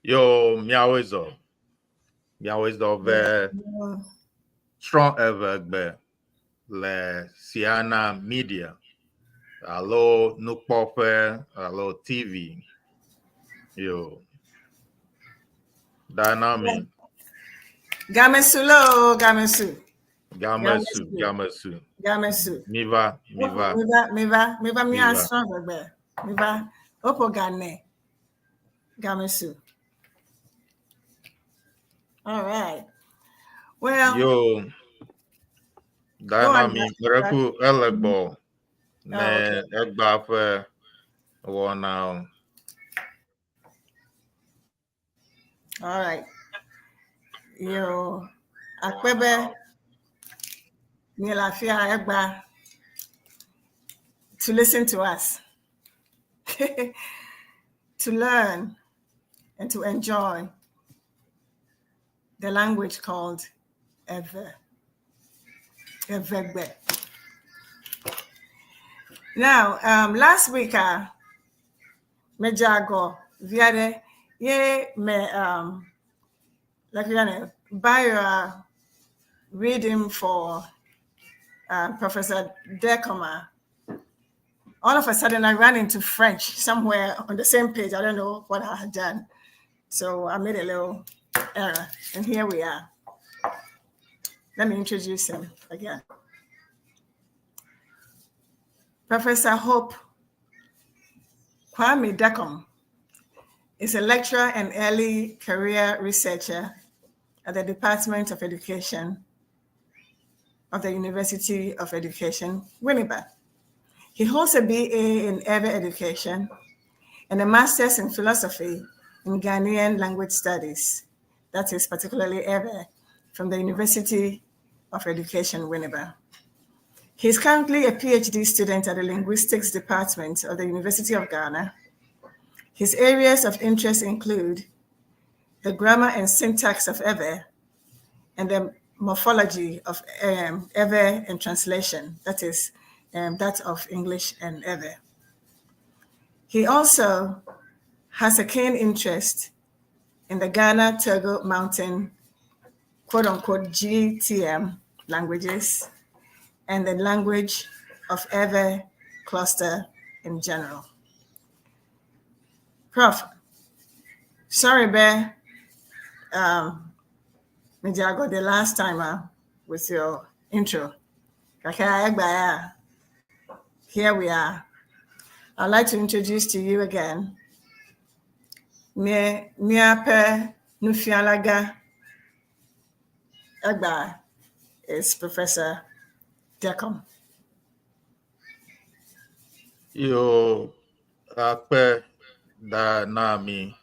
Yo, miawezo ve strong Eʋegbe le CEANA media. Alo nukpɔƒe, alo TV. Yo. Dynamic. Gamesu. Miva. Miva strong Eʋegbe. Miva opo Ghana. Gamesu. All right. Well, yo, dynamic. Reku elegbo. Ne egbafe now. All right. Yo, Akwebe Nilafia Egba to listen to us, to learn and to enjoy the language called Eʋegbe. Now, last week, Mejago Viade ye me like we're gonna buy reading for Professor Dekorn. All of a sudden, I ran into French somewhere on the same page. I don't know what I had done, so I made a little error, and here we are. Let me introduce him again. Professor Kwami Dekorn is a lecturer and early career researcher at the Department of Education of the University of Education, Winneba. He holds a BA in Ewe Education and a master's in philosophy in Ghanaian Language Studies, that is particularly Ewe, from the University of Education, Winneba. He is currently a PhD student at the Linguistics Department of the University of Ghana. His areas of interest include the grammar and syntax of Ewe and the morphology of Ewe and translation, that is, that of English and Ewe. He also has a keen interest in the Ghana Togo Mountain, quote-unquote GTM languages, and the language of Ewe cluster in general. Prof, sorry, Bear, maybe I got the last time with your intro. Here we are. I'd like to introduce to you again Nufialaga Eʋegbe is Professor Dekorn. Yo, akpe da nami.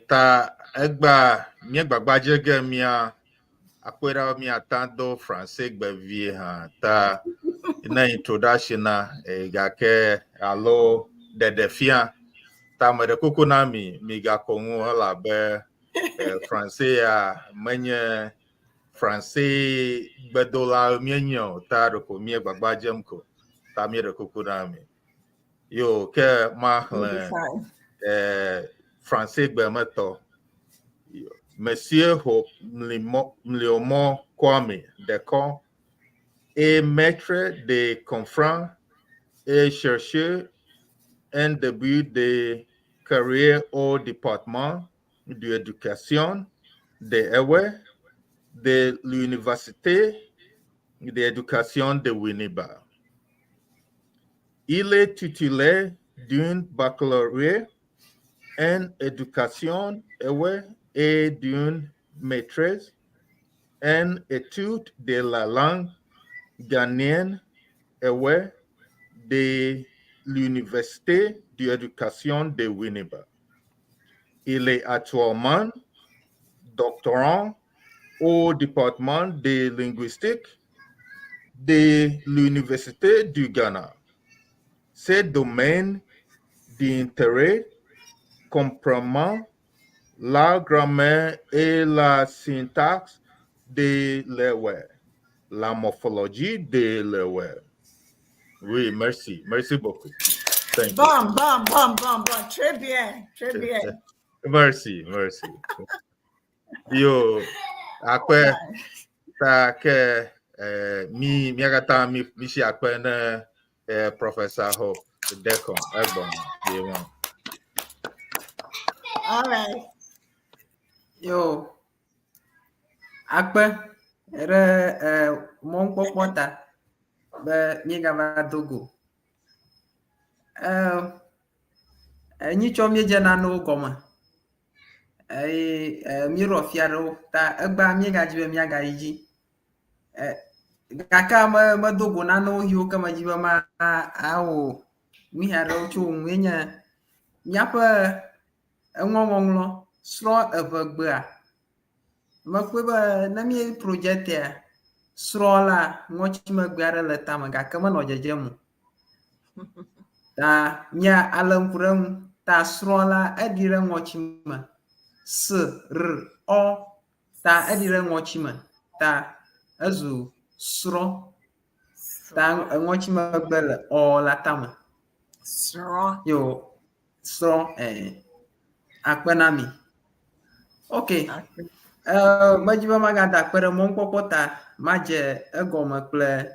Ta egba mi gbagbaje mia akwera mi atando français gbevie ha ta na introduction na gake alo de defia ta me de koko na mi ga kongu la be français a menye français gbedola mienyo ta de ko mi gbagbaje mko ta mi de koko na mi yo ke ma français gbemeto Monsieur Mliwomor Kwami Dekorn est maître de conférences et chercheur en début de carrière au Département de l'éducation de Ewe de l'Université d'éducation de Winneba. Il est titulaire d'un baccalauréat en éducation Ewe et d'une maîtrise en études de la langue ghanéenne Ewe de l'Université d'éducation de Winneba. Il est actuellement doctorant au Département de linguistique de l'Université du Ghana. Ses domaines d'intérêt comprennent la grammaire et la syntaxe de l'Ewe, la morphologie de l'Ewe. Oui, merci. Merci beaucoup. Bon. Très bien. Mercy. Yo, akwe ta ke mi agata mi shi akwe na Professor Ho Dekorn Egbon. All right. Yo, akpe re mon popota be mi gava Togo. Ni cho mi jena no goma. Mi ro fiaro ta egba mi ga jibe mi aga yiji. Kaka ma Togo na no yo kama jibe ma awo mi haro chu nwenya. Nyapa enwonwonlo sro Eʋegbe a. Makwe na mi project ya srola ngochi magare le tama ga kama no jejemu. Ta nya alampuram ta srola edire ngochi ma s r o ta edire ngochi ma ta azu sro ta ngochi magbele o la tama Srɔƒe. yo sro akpenami. Okay. Majiba magada kpere mon popota maje egome kple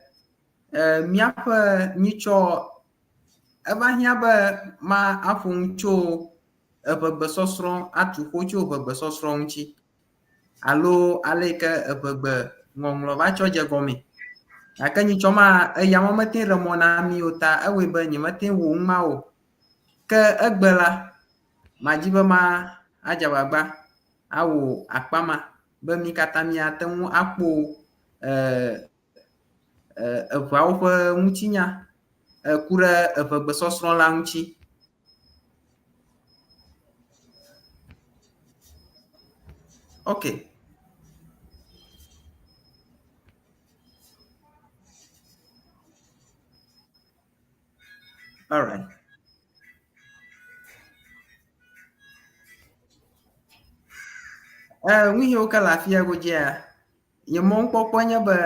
miaƒe nyitsɔ eva hiã be ma aƒo tso Eʋegbe sɔsrɔ̃ atu ƒo tso Eʋegbe sɔsrɔ̃ ŋuti alo ale ke Eʋegbe ŋɔŋlɔ va tsɔ dze gɔme gake nyitsɔ ma eya me mete ɖe mɔ na mi o ta ewoe be nye mete wo ŋma o ke egbe la madzi be ma adze agbagba awo akpama be mi katã miate ŋu akpo eʋawo ƒe ŋutinya ku ɖe Eʋegbe sɔsrɔ̃ la ŋuti. Okay. All right. Wihiwo ke le afia godzia nye mɔ ŋkpɔkpɔ nye be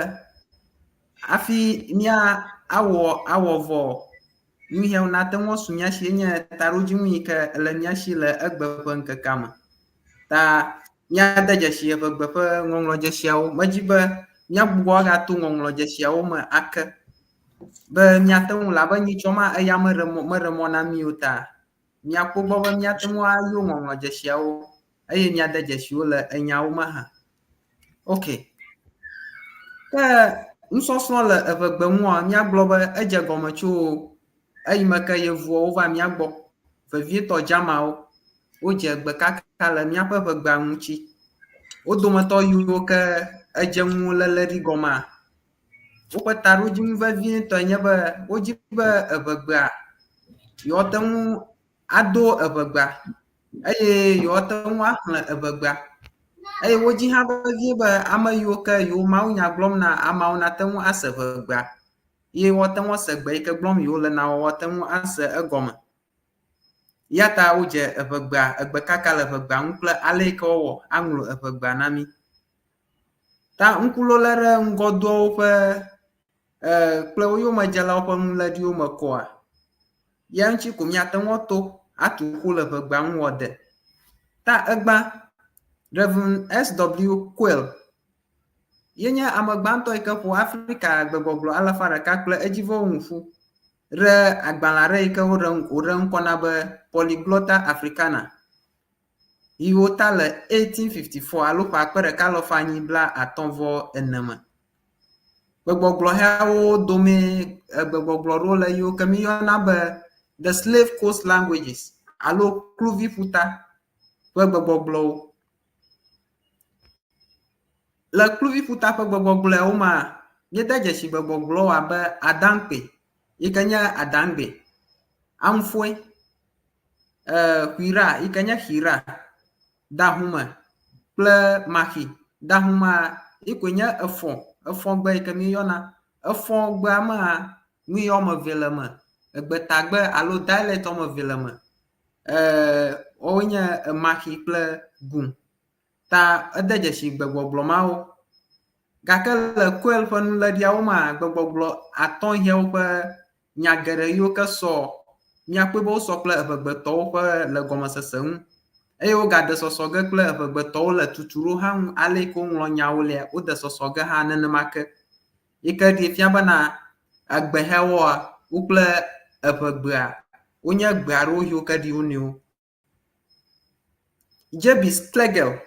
afi mia awɔ vɔ nuhiawo nate ŋu su mia si nye taɖodzinui yi ke le mia si le egbe ƒe ŋkekea me ta miade dzesi Eʋegbe ƒe ŋɔŋlɔ dzesiawo medzi be miagbugbɔ agato ŋɔŋlɔ dzesiawo me ake be miate ŋu labe nyitsɔ ma eya meɖe mɔ na mi o ta miakpɔ gbɔ be miate ŋu ayo ŋɔŋlɔ dzesiawo eye miade dzesiwo le enyawo me hã. Okay. Ke nusɔsrɔ̃ le Eʋegbe ŋua miagblɔ be edze gɔme tso eyime ke yevuwo va miagbɔ vevietɔ dzamawo wodze gbe kaka le miaƒe Eʋegbea ŋuti. Wo dometɔ yiwo ke edze ŋu lele ɖi gɔmea woƒe taɖodzinu vevietɔ nye be wodzi be Eʋegbea yewoate ŋu ado Eʋegbea eye yewoate ŋu axlẽ Eʋegbea eye wodzi hã vevie be ame yiwo ke yewo mawunya gblɔm na ameawo nate ŋu ase Eʋegbea ye woate ŋu ase gbe yi ke gblɔm yewo le na woate ŋu ase egɔme. Ya ta wodze Eʋegbea egbe kaka le Eʋegbea ŋu kple ale yi ke wowɔ aŋlɔ Eʋegbea na mi. Ta ŋkulole ɖe ŋgɔdoawo ƒe kple wo yomedzelawo ƒe nuleɖiwo me kɔa ya ŋuti ko miate ŋu ato atu ƒo le Eʋegbea ŋu wɔ de. Ta egba Reverend SW Quayle yenye ame gbãtɔ yi ke ƒo Afrika gbegbɔgblɔ 100 kple edzivɔwo ŋuƒu ɖe agbalẽ aɖe yi ke woɖe ŋkɔ na be Polyglotta Africana yi wota le 1854 alo ƒe 1954 me. Gbegbɔgblɔ yawo dome gbegbɔgblɔ ɖewo le yiwo ke mi yɔna be the Slave Coast Languages alo kluvi ƒuta ƒe gbegbɔgblɔwo. Le kluvi ƒuta ƒe gbegbɔgblɔwo ma míede dzesi gbegbɔgblɔwo abe adaŋkpe yi ke nye adaŋgbe, amfoe, ƒira yi ke nye ƒira, dahume kple maxi. Dahumea yi koe nye efɔgbe yi ke mi yɔna. Efɔgbea mea nu wɔme eve le me, egbetagbe alo dialect wɔme eve le me. Woawo nye maxi kple gum. Ta ede dzesi gbegbɔgblɔ mawo. Gake le Quayle ƒe nuleɖiawo ma gbegbɔgblɔ atɔ̃hiawo ƒe nya geɖe yiwo ke sɔ miakpɔe be wosɔ kple Eʋegbetɔwo ƒe le gɔmesese ŋu eye wo ga de sɔsɔge kple eʋegbetɔwo le tuturo hã ŋu ale ko ŋlɔ nyawo lia wo de sɔsɔge hã nenema ke yi ke ɖi fia bena egbe hewoa wo kple eʋegbea wonye gbe aɖewo yiwo ke ɖi wo nɔewo. Jebis Klegel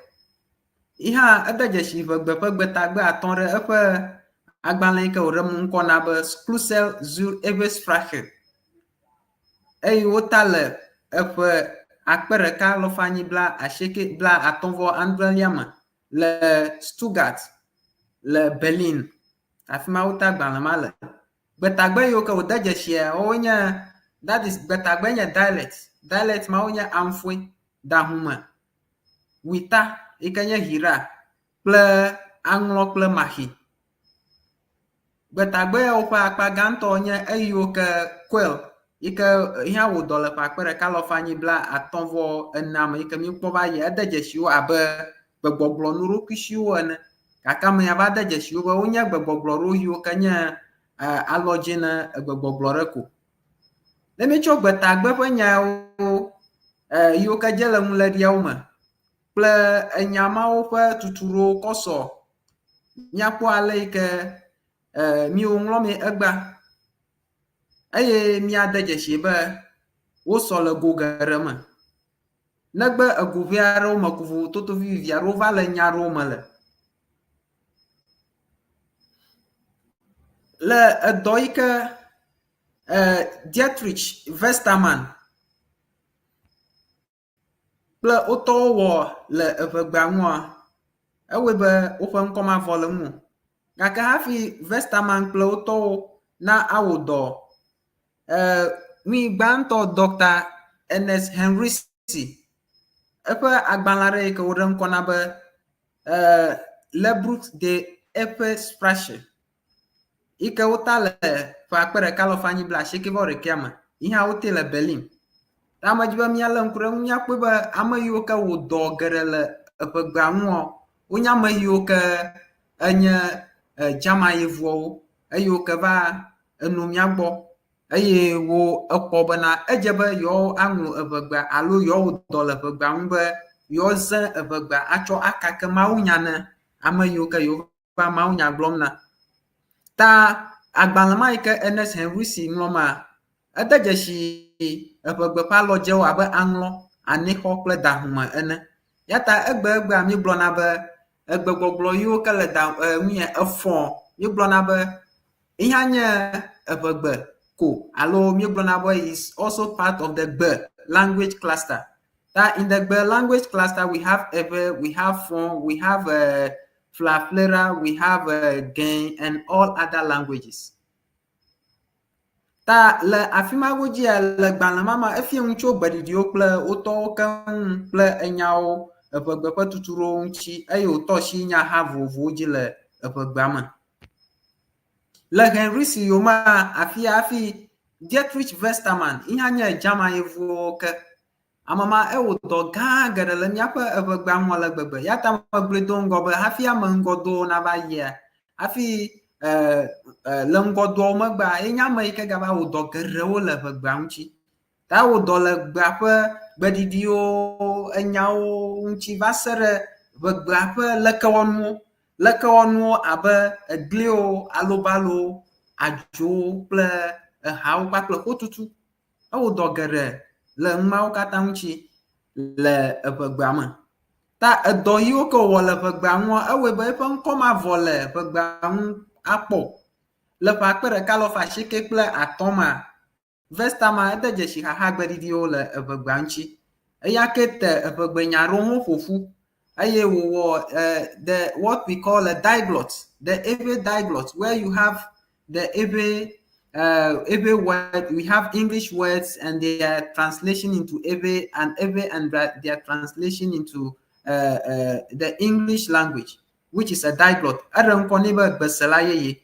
yi hã ede dzesi ʋegbe ƒe gbetagbe atɔ̃ ɖe eƒe agbalẽ yi ke wòɖe ŋkɔ na be Sklusel zur Ewe Sprache eye wota le eƒe 1959 me le Stuttgart le Berlin afi ma wota agbalẽ ma le. Gbetagbe yiwo ke wòde dzesia wowoe nye that is gbetagbe nye dialect ma wonye Amfoe, Dahume, Wita yi ke nye Hira kple Aŋlɔ kple Mahi. Gbetagbe yawo ƒe akpa gãtɔ nye eyiwo ke Kwel yi ke hã wòdɔ le ƒe 1954 me yi ke míkpɔ va yi ede dzesiwo abe gbegbɔgblɔ nuɖokuisiwo ene gake ame ya va de dzesiwo be wonye gbegbɔgblɔ ɖewo yiwo ke nye alɔdzi ne gbegbɔgblɔ ɖe ko. Ne míetsɔ gbetagbe ƒe nyawo yiwo ke dze le ŋuleɖiawo me kple enya mawo ƒe tutuɖowo kɔsɔ míakpɔ ale yi ke míwo ŋlɔmee egbea eye míade dzesi be wosɔ le go geɖe me negbe ego ʋɛ aɖewo me ko vovototo vivivi aɖewo va le nya aɖewo me le edɔ yi ke Dietrich Westermann kple wotɔwo wɔ le eʋegbea ŋua ewoe be woƒe ŋkɔ mavɔ le ŋu gake hafi Westermann kple wotɔwo na awɔ dɔ mi gbãtɔ Dr. Ernest Henrici eƒe agbalẽ aɖe yi ke woɖe ŋkɔ na be Lehrbuch de Epe Sprache yi ke wota le ƒe 1991 me yi hã wote le Berlin. Ta me dzi be míalé ŋku ɖe ŋu míakpɔe be ame yiwo ke wò dɔ geɖe le eʋegbea ŋua wonye ame yiwo ke enye German yevuawo eyiwo ke va eno mía gbɔ eye wo ekpɔ bena edze be yewo aŋlɔ eʋegbea alo yewo dɔ le eʋegbea ŋu be yewo zẽ eʋegbea atsɔ akake mawunya ne ame yiwo ke yewo va mawunya gblɔm na. Ta agbalẽ ma yi ke Ernest Henrici ŋlɔ ma ede dzesi eʋegbe ƒe alɔdzewo abe aŋlɔ, anexɔ kple dahume ene. Ya ta egbea mígblɔna be egbegbɔgblɔ yiwo ke le efɔ mígblɔna be yehã nye eʋegbe ko alo mígblɔna be is also part of the Gbe language cluster. That in the Gbe language cluster we have Ewe, we have Fon, we have Flaflera, we have Gain and all other languages. Ta le afi ma godzia le gbalẽ ma efia ŋutso gbeɖiɖiwo kple wotɔwo keŋ kple enyawo eʋegbe ƒe tutuɖowo ŋuti eye wòtɔ si nya ha vovovowo dzi le eʋegbea me. Le Henrici yoma afi Dietrich Westermann yi hã nye German yevuwo ke ame ma ewɔ dɔ gã geɖe le míaƒe eʋegbea ŋu le gbegbe. Ya ta megblɔe do ŋgɔ be hafi ame ŋgɔdowo nava yia hafi le ŋgɔdoawo megbea yenye ame yi ke gava wɔ dɔ geɖewo le eʋegbea ŋuti. Ta wɔ dɔ le gbea ƒe gbeɖiɖiwo enyawo ŋuti va se ɖe ʋegbea ƒe lekewɔnuwo abe egliwo, alobalowo, adzowo kple ehawo kpakple xotutu. Ewɔ dɔ geɖe le numawo katã ŋuti le eʋegbea me. Ta edɔ yiwo ke wɔ le eʋegbea ŋua ewɔe be eƒe ŋkɔ mavɔ le eʋegbea ŋu akpɔ. Le ƒe 1995 mea Westermann ede dzesi xaxa gbeɖiɖiwo le eʋegbea ŋuti. Eya ke te eʋegbe nya aɖewo ƒoƒu eye wòwɔ what we call a diglot, the Ewe diglot, where you have the Ewe word, we have English words and their translation into Ewe and their translation into the English language, which is a diglot. Ere ŋkɔ nɛ be gbesela yeye.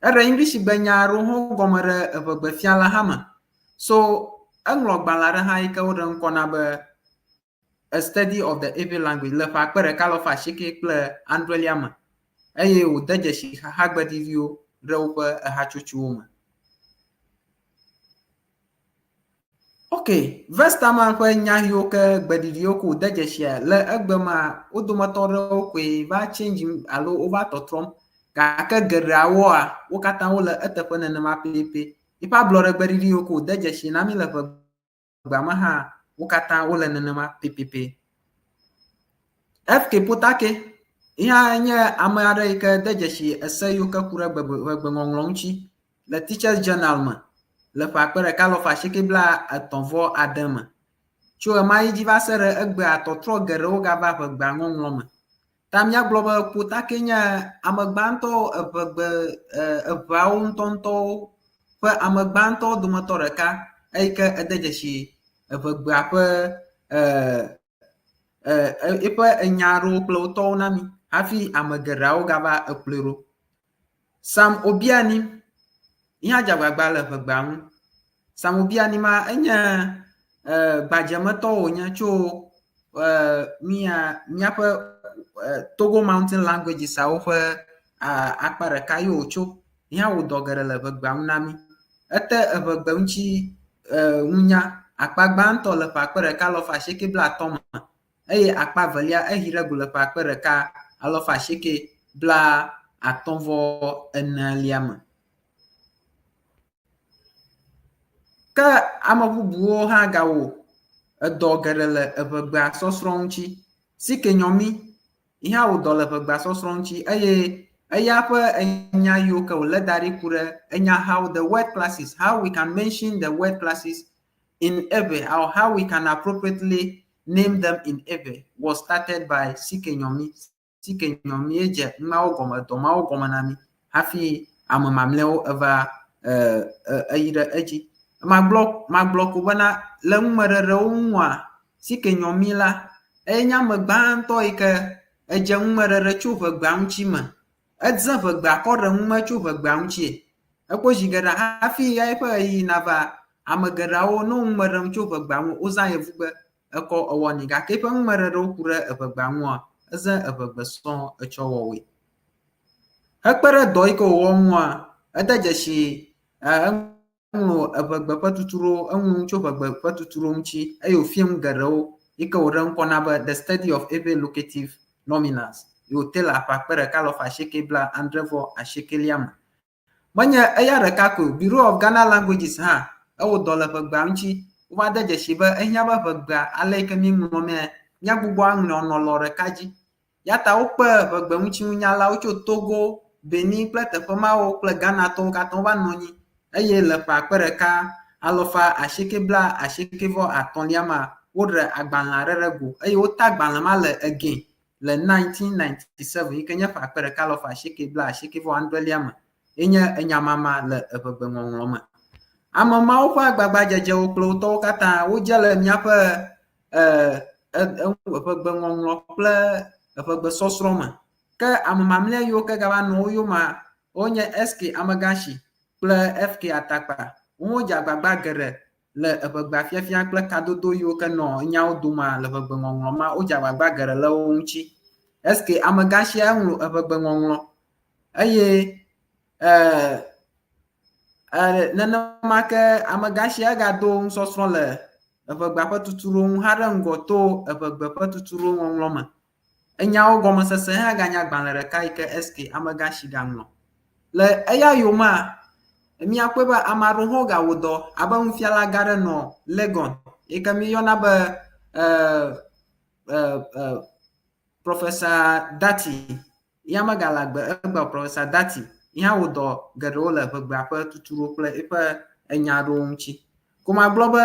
Ere English benya aɖewo hã gɔme ɖe eʋegbefiala hã me. So eŋlɔ gbalẽ aɖe hã yi ke woɖe ŋkɔ na be a study of the Ewe language le ƒe 1990 me eye wòde dzesi xaxa gbeɖiɖiwo ɖe woƒe ehatsotsowo me. Okay, Vestama kwa nyahiyo ke gbedidio ko dejeshia le egbema odomoto ko va change alo over totrom ka ke gerawo a wo kata wo le etefe nenema pepe ipa blore gbedidio ko dejeshi na mi le gbama ha wo kata wo le nenema pepe FK potake iya nye amare ke dejeshi eseyo ke kure gbengonglongchi le teachers journal ma le fakpere kalo fashike bla atonvo adem tso mai di va se re egbe atotro gerewo ga va vegba ngonglo me tamia globe puta kenya amegbanto evegbe evawo ntonto pe amegbanto domoto reka eike edejeshi evegbe ape epe enyaro pleuto nami hafi amegerawo ga va eplero sam obiani iya jagbagba le vegba ŋu samobia ni ma enye gbajemeto wonya tso miaƒe Togo Mountain languages awo ƒe akpa ɖeka yo tso ya wo dɔ geɖe le vegba ŋu na mi ete evegbe ŋuti ŋunya akpa gbãtɔ le ƒe akpe ɖeka alɔfa asieke blaatɔ̃ me eye akpa velia ehi ɖe go le ƒe akpe ɖeka alɔfa asieke blaatɔ̃ vɔ enelia me. Ke ame bubuwo hã gawo edɔ geɖe le evegbea sɔsrɔ̃ ŋuti si ke nyɔmi ihe wo dɔ le evegbea sɔsrɔ̃ ŋuti eye eya ƒe enya yiwo ke wòle da ɖi ku ɖe enya how the word classes, how we can mention the word classes in Ewe or how we can appropriately name them in Ewe was started by Sike Nyomi edze numawo gɔme dɔmawo gɔme na mi hafi ame mamlɛwo eva eyi ɖe edzi. Magblɔ ko bena le ŋumeɖeɖewo ŋua Sike Nyomi la enye ame gbãtɔ yi ke edze ŋumeɖeɖe tso vegbea ŋuti me edze vegbea kɔ ɖe ŋume tso vegbea ŋuti ekpo zi geɖe hafi ya eƒe ɣeyiɣi nava ame geɖeawo no ŋume ɖem tso vegbea ŋu wozã Eʋegbe ekɔ ewɔnɛ gake eƒe ŋumeɖeɖewo ku ɖe evegbea ŋua eze Eʋegbe sɔŋ etsɔ wɔwoe hekpe ɖe dɔ yi ke wòwɔ ŋua ede dzesi eŋlɔ Eʋegbe ƒe tuturo eŋu tso Eʋegbe ƒe tuturo ŋuti eye wòfia ŋu geɖewo yi ke wòɖe ŋkɔ na be the study of Ewe locative nominals yi wòte le ƒe akpe ɖeka alɔfa asieke blaadre vɔ asiekelia me. Menye eya ɖeka ko Bureau of Ghana Languages hã ewɔ dɔ le Eʋegbea ŋuti wova de dzesi be ehiã be Eʋegbea ale yi ke mi ŋlɔ mea míagbugbɔ aŋlɔ nɔlɔ ɖeka dzi ya ta wokpe Eʋegbe ŋuti nunyalawo tso Togo, Benin kple teƒe mawo kple Ghana tɔwo katã wova nɔ anyi eye le ƒe akpe ɖeka alɔfa asieke blaasieke vɔ atɔ̃lia ma woɖe agbalẽ aɖe ɖe go eye wota agbalẽ ma le egɛ le 1997 yi ke nye ƒe akpe ɖeka alɔfa asieke blaasieke vɔ adrelia me enye enyamama le Eʋegbe ŋɔŋlɔ me. Ame mawo ƒe agbagbadzedzewo kple wotɔwo katã wodze le míaƒe Eʋegbe ŋɔŋlɔ kple Eʋegbe sɔsrɔ̃ me ke ame mamlɛ yiwo ke gava nɔ wo yoma wonye SK Amegashi kple FK Atakpa wodze agbagba geɖe le Eʋegbea fiafia kple kadodo yiwo ke nɔ nyawo doma le Eʋegbe ŋɔŋlɔ ma wodze agbagba geɖe le wo ŋuti. SK Amegashi eŋlɔ Eʋegbe ŋɔŋlɔ eye nenema ke Amegashi egado nusɔsrɔ̃ le Eʋegbea ƒe tuturo ŋu ha ɖe ŋgɔ to Eʋegbe ƒe tuturo ŋɔŋlɔ me. Enyawo gɔmesese hã ganye agbalẽ ɖeka yi ke SK Amegashi gaŋlɔ. Le eya yomea míakpɔe be ame aɖewo hã gawɔ dɔ abe nufialaga aɖe nɔ Legon yi ke míyɔna be Professor Dati ya megale agbe egbe Professor Dati ya wɔ dɔ geɖewo le Eʋegbea ƒe tuturo kple eƒe enya aɖewo ŋuti. Ko magblɔ be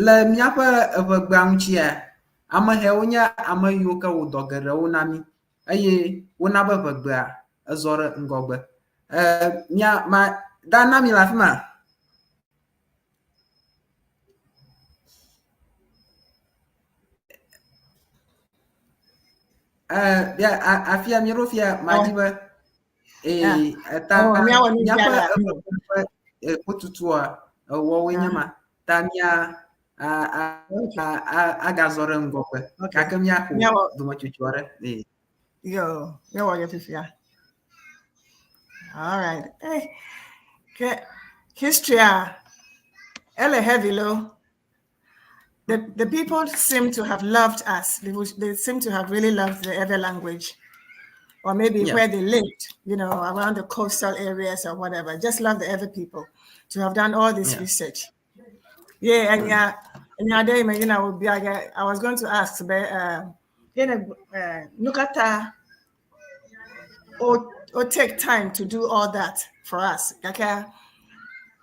le míaƒe Eʋegbea ŋutia amehewo nye ame yiwo ke wɔ dɔ geɖewo na mi eye wona be Eʋegbea ezɔ ɖe ŋgɔgbe. Da na mi le afi ma. Afia mi ɖo fia madi be ta míaƒe ƒotutua wɔwoe nye ma ta mía agazɔ ɖe ŋgɔgbe gake míaƒo dometsotso aɖe. Yo, míawɔ nye fifia. All right. Hey, history ele heavy lo. the people seem to have loved us. They seem to have really loved the Ewe language, or maybe where they lived, around the coastal areas or whatever. Just love the Ewe people to have done all this research. Yeah, and I was going to ask, Nukata or take time to do all that for us.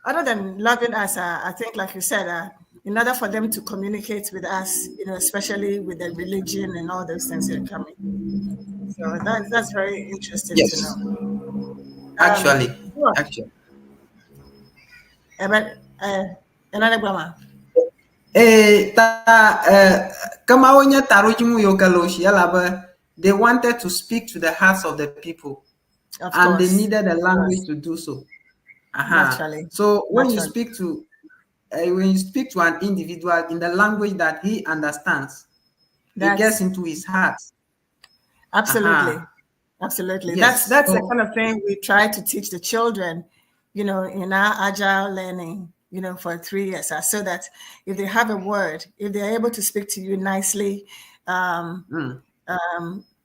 Other than loving us, I think, like you said, in order for them to communicate with us, especially with the religion and all those things that are coming. So that's very interesting to know. Actually. Another grammar. They wanted to speak to the hearts of the people, and they needed a language to do so. Naturally. So when you speak to an individual in the language that he understands, it gets into his heart. Absolutely. Absolutely. Yes. That's the kind of thing we try to teach the children, in our agile learning, for 3 years, so that if they have a word, if they're able to speak to you nicely,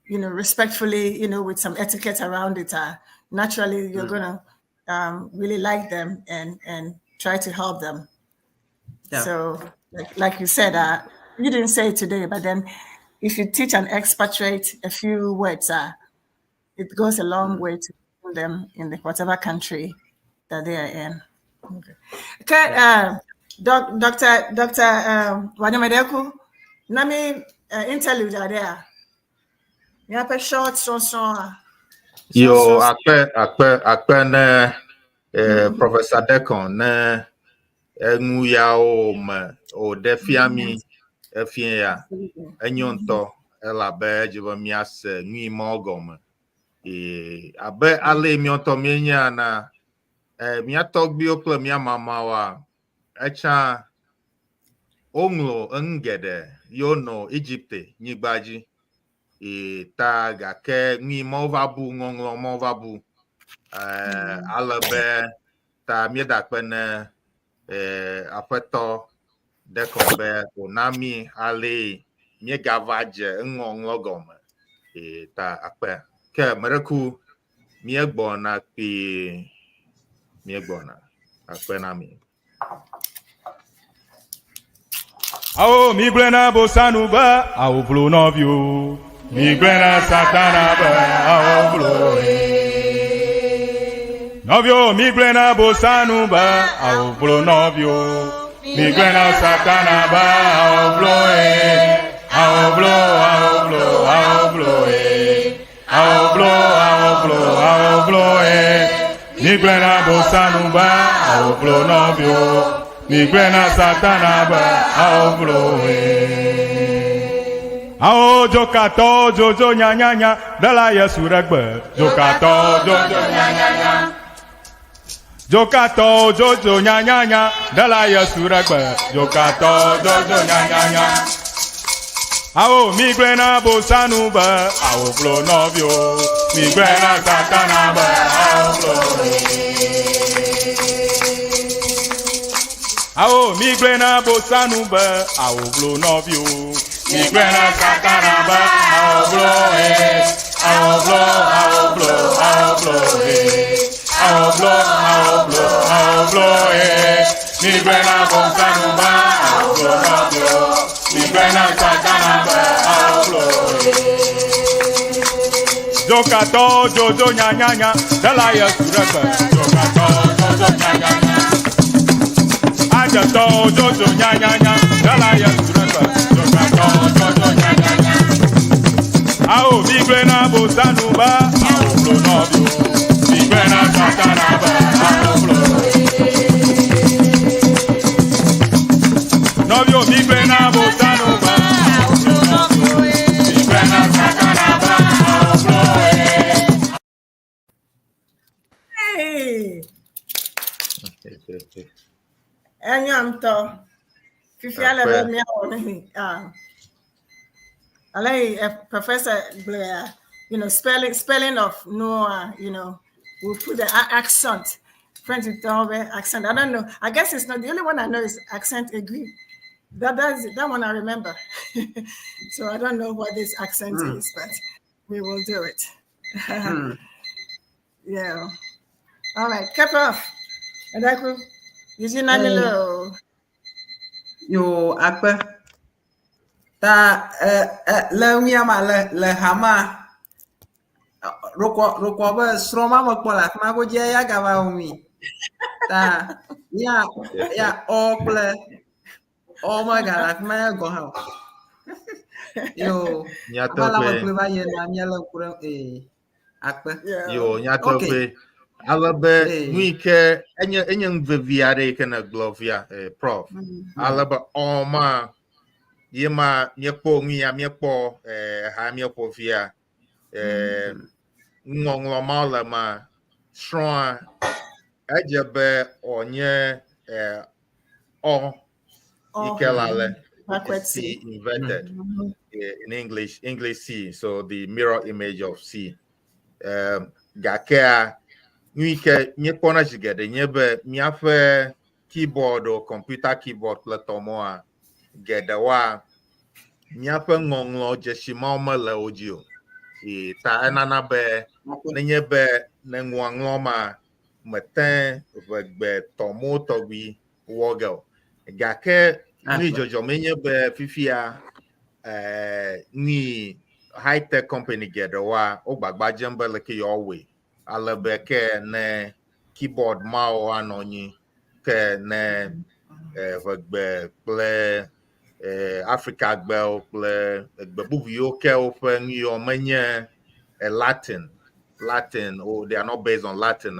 respectfully, with some etiquette around it, naturally you're gonna really like them and try to help them. Yeah. So, like you said, you didn't say it today, but then if you teach an expatriate a few words, it goes a long way to them in whatever country that they are in. Okay. Dr. Wadamedeku, nami interlude there. You have a short, strong. Yo, Apprende, Professor Dekorn, o defiami, efia, enyonto, elabe, jivamias, nui mogom. Abe ale mionto mienya na, miatog biokle mia mamawa, echa, onglo, ngede, yono, Egypte, nyibaji. Ta gake ngi movabu ngonglo movabu alabe ta miedakpene Aƒetɔ Dekorn be onami ale miegavaje ngonglo gome ta akpe ke mereku miegbona kpi miegbona akpe nami. Ao miglena bosanuba ao vlonovio miglena satanaba ao vlo novio miglena bosanuba ao vlonovio miglena satanaba ao vlo ao vlo ao vlo ao vlo ao vlo ao vlo ao vlo miglena bosanuba ao vlonovio miglena satanaba ao vloe ao jokato jojo nya nya nya dala Eʋegbe jokato jojo nya nya nya jokato jojo nya nya nya dala Eʋegbe jokato jojo nya nya nya ao miglena bosanuba ao vlonovio miglena satanaba ao vloe ao miglena bosanuba ao vlonovio miglena satanaba ao vloe ao vlo ao vlo ao vloe ao vlo ao vlo ao vloe miglena bosanuba ao vlonovio miglena satanaba ao vloe jokato jojo nya nya nya dala Eʋegbe jokato jojo nya nya nya ajato jojo nya nya nya dala Eʋegbe jokato jojo nya nya nya ao miglena bosanuba ao vlonovio miglena satanaba ao vloe novio miglena bosanuba ao vlonovio miglena satanaba ao vloe. Hey. Enyanto. Nufialaga Professor Blair, spelling of Noah, we'll put the accent. French with accent. I don't know. I guess it's not the only one I know is accent Eʋegbe. That one I remember. So I don't know what this accent is, but we will do it. Yeah. All right, cap off. And I could use your low. Yo, apa? Ta le miama le hama. Roko ba sroma makpola ma go je ya gaba umi. Ta ya okle o ma gala ma go ha. Yo, abala makle ba ye na mi ala kura apa. Yo, nyatope. Alabe nwike enye mveviare kana glovia prof. Alaba oma yema miepo ngia miepo ha miepo via ngonglo ma shron ajabe onye o ikelale C inverted in English C, so the mirror image of C. Gakea nwike miepo na jigede nyebe miafe keyboard or computer keyboard platomoa gedewa miafe ngonglo jeshima le audio ta enana be nenye be nengwanglo ma meten Eʋegbe tomo togbi wogel gake ni jojo menye be fifia ni high tech company gedewa ogbagba jembe leke yowe alebe ne keyboard mao anonyi ke ne Eʋegbe kple Africa gbel kple egbe bubu yiwo ke woƒe nuyo menye Latin, or they are not based on Latin.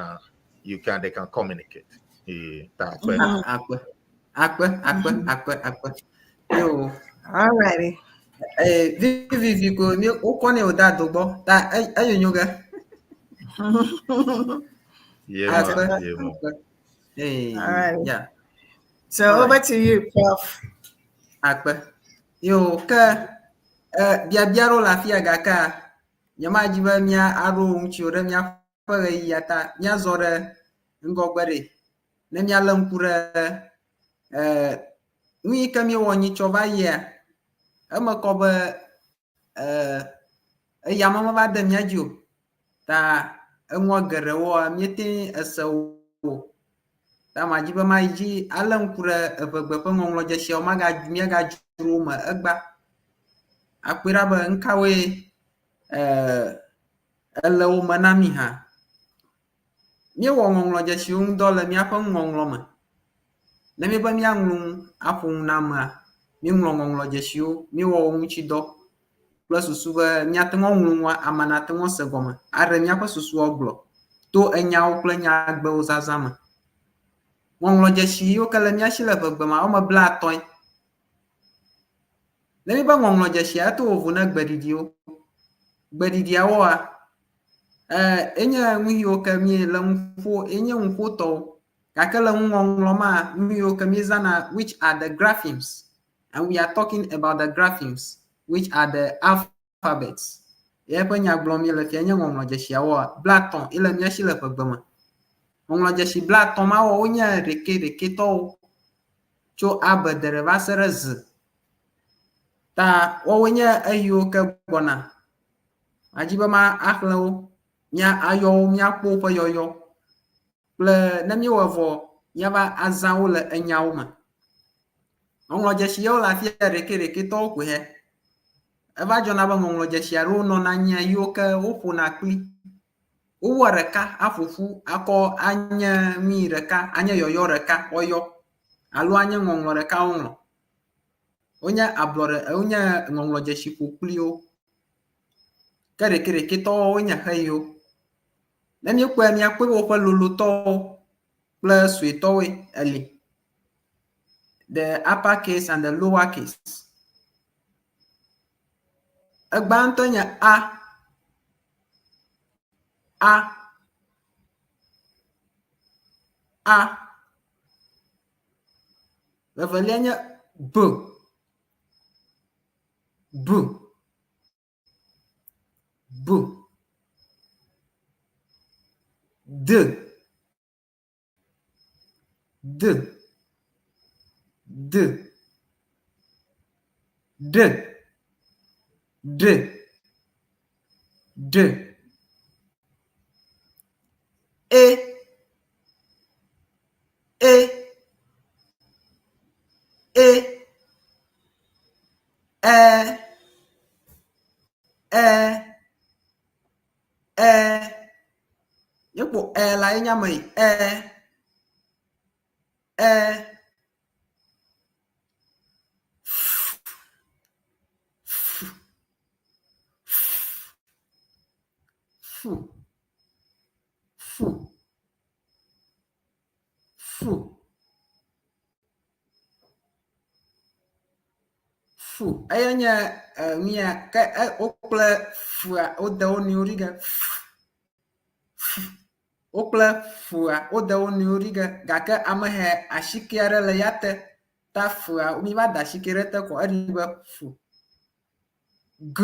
They can communicate. Yo, alrighty. Vivi ko ni o ko ni o da dogbo ta ayonyoga. Yeah. Alright. Yeah. So over to you, Prof. Akpa. Yo, biaro la fia gaka. Nyama jiba mia aro mchiore mia pare yata mia zore ngogbere. Ne mia lankure nwi kami wonyi chova ye. Ama kobe yama ba de mia jo. Ta enwo gere wo miete esewo. Ta majiba maiji alankure Eʋegbe pe ngonglo jeshi o maga miaga juru ma egba. Akpira be nkawe ele wo menami ha mi wo ngonglo jeshi ndo le mia pe ngonglo me ne mi be mia nglu afun na ma mi ngonglo jeshi mi wo nchi do plus susu be mia te ngonglu wa amana te ngo segome are mia pe susu oglo to enyawo kple nya gbe wo zazama ngonglo jeshi yo kele mia shi le Eʋegbe ma o me bla toy ne mi be ngonglo jeshi ato wo na gbedidio gbedidiawoa enye nwiyo kemi le mfo enye mfo to kakele ngonglo ma nwiyo kemi zana which are the graphemes, and we are talking about the graphemes which are the alphabets ye penya gblomi le enye ngonglo jeshi awoa blaton ile miashi le Eʋegbe ma ngonglo jeshi blaton ma wo onye reke to cho abedere va sere z ta wo onye ayo ke gbona ajiba ma aklo nya ayo mia kpo pe yoyo ple ne mi wovo nya ba azan le enyawo ma ngonglo jeshi yo la fia reke to ku he eva jona ba ngonglo jeshi aro no na nya yo ke ofu na kli o wareka afufu ako anya mi reka anya yoyo reka oyo alu anya ngonglo reka onlo onya ablore onya ngonglo jeshi ku kli o reke to onya hayo ne mi kwa mi akwe wo kwa lulu to plus we to we ali the upper case and the lower case agbantonya a revelenya b d D. E. Yekpo la nyamai fu ayanya mia ka okla fu odawo ni origa okla fu odawo ni origa gaka amahe ashikiara la yate ta fu mi ba da shikere ta ko ariba fu g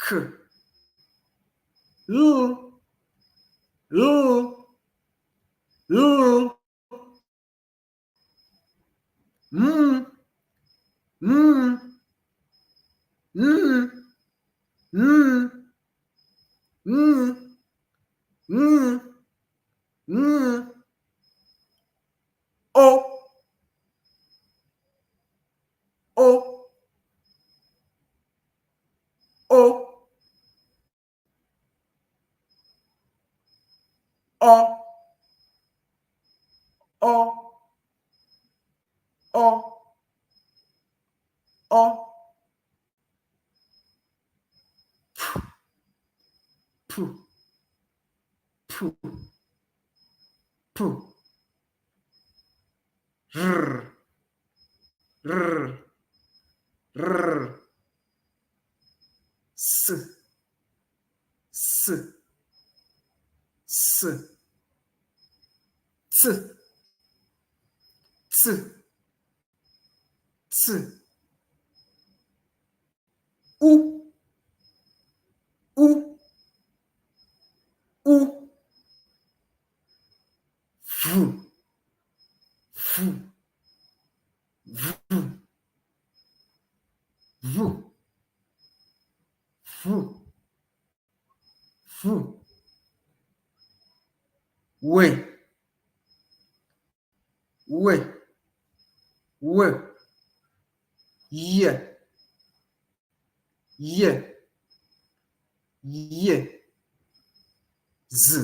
k lu ye z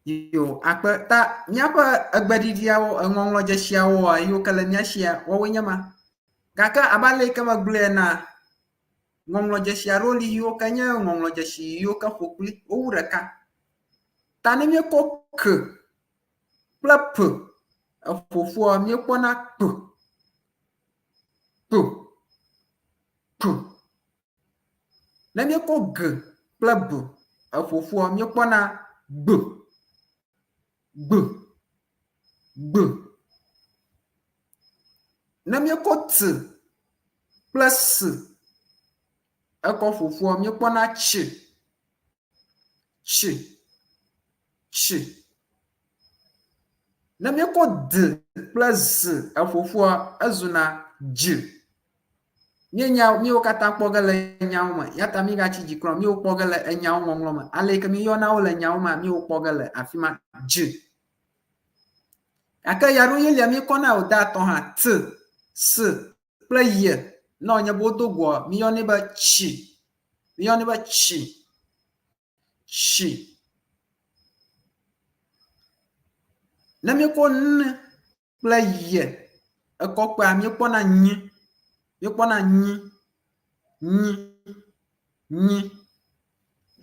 yo akpa ta nyapa agbadidiawo enwonlo jeshiawo ayo kala nyashia wo nyama kaka abale kama glena ngomlo jeshia roli yo kanya ngomlo jeshi yo ka fokuli owuraka tani mi ko k plap afofo mi pona p na mi ko g plap afofo mi pona b na mi ko t plus eko fofo mi pona ch na mi ko d plus afofo azuna j nyenya mi o kata kpogale nyauma yata mi ga chiji kro mi o kpogale nyauma ngoma ale ke mi yona o le nyauma mi o kpogale afima j aka yaru yele mi kona o da ton ha t s play no nya bodo gwo mi yone ba chi Ne mi ko n kple ye ekɔkpea mi kpɔna nyi. Mi kpɔna nyi.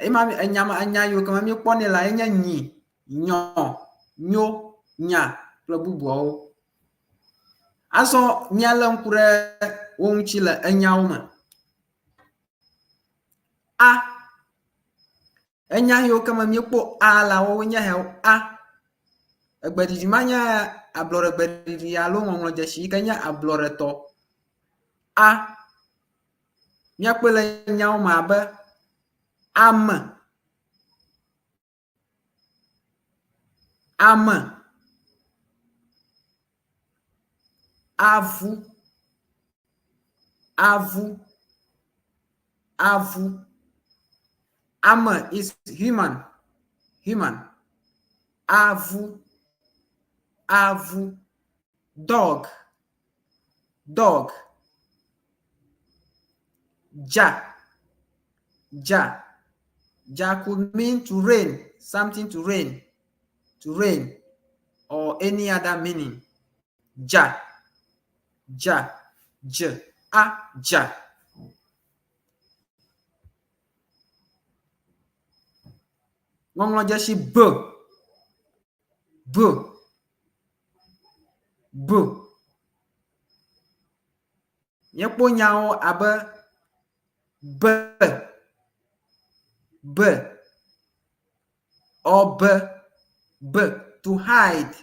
Ema enya yiwo kema mi kpɔnɛ la enye nyi, nyɔ, nyo, nya kple bubuawo. Azɔ mialé ŋku ɖe wo ŋuti le enyawo me. A. Enya yiwo kema mi kpɔ a la wowoe nye hewo a. Egbeɖiɖi ma nye ablɔɖe gbeɖiɖi alo ŋɔŋlɔ dzesi yi ke nye ablɔɖetɔ. A. Miakpɔe le nyawo me abe ame. Ame. Avu. Avu. Avu. Ame is human. Human. Avu. Avu. Dog. Dog. Ja. Ja. Ja could mean to rain, something to rain. To rain. Or any other meaning. Ja. Ja. J. A. Ja. Ŋɔŋlɔ dzesi b. B. B. Miekpɔ nyawo abe b. B. Or b. B. To hide.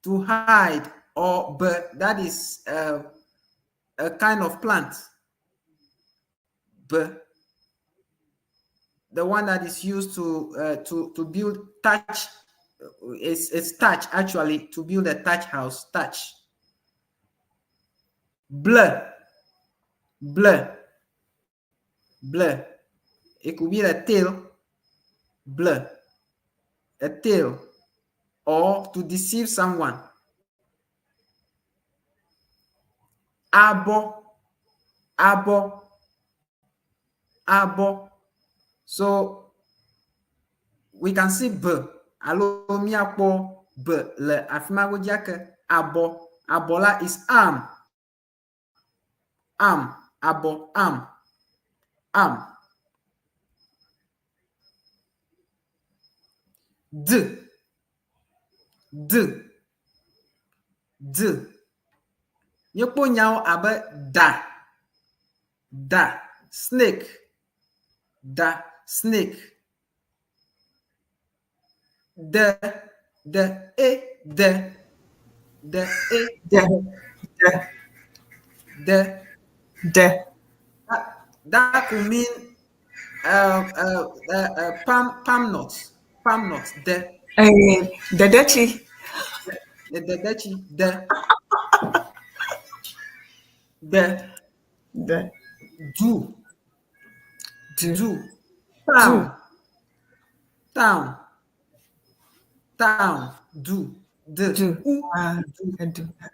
To hide. Or b. That is a kind of plant. B. The one that is used to build thatch. It's thatch actually, to build a thatch house. Thatch. Bleu. Bleu. Bleu. It could be the tail. Bleu. A tail. Or to deceive someone. Abo. Abo. Abo. So we can see b. Alo miapo b le afima go diake abo. Abola is arm. Arm. Abo. Arm. Arm. D. D. D. Nyekpo nyawo abe da. Da. Snake. Da. Snake. De. De. E. De. De. E. De. De. That could mean palm nuts. Palm nuts. De. The Dechi. The Dechi. De. De. The. Do. Do. Do. Town. Town. Town. Do. The. Do. Do.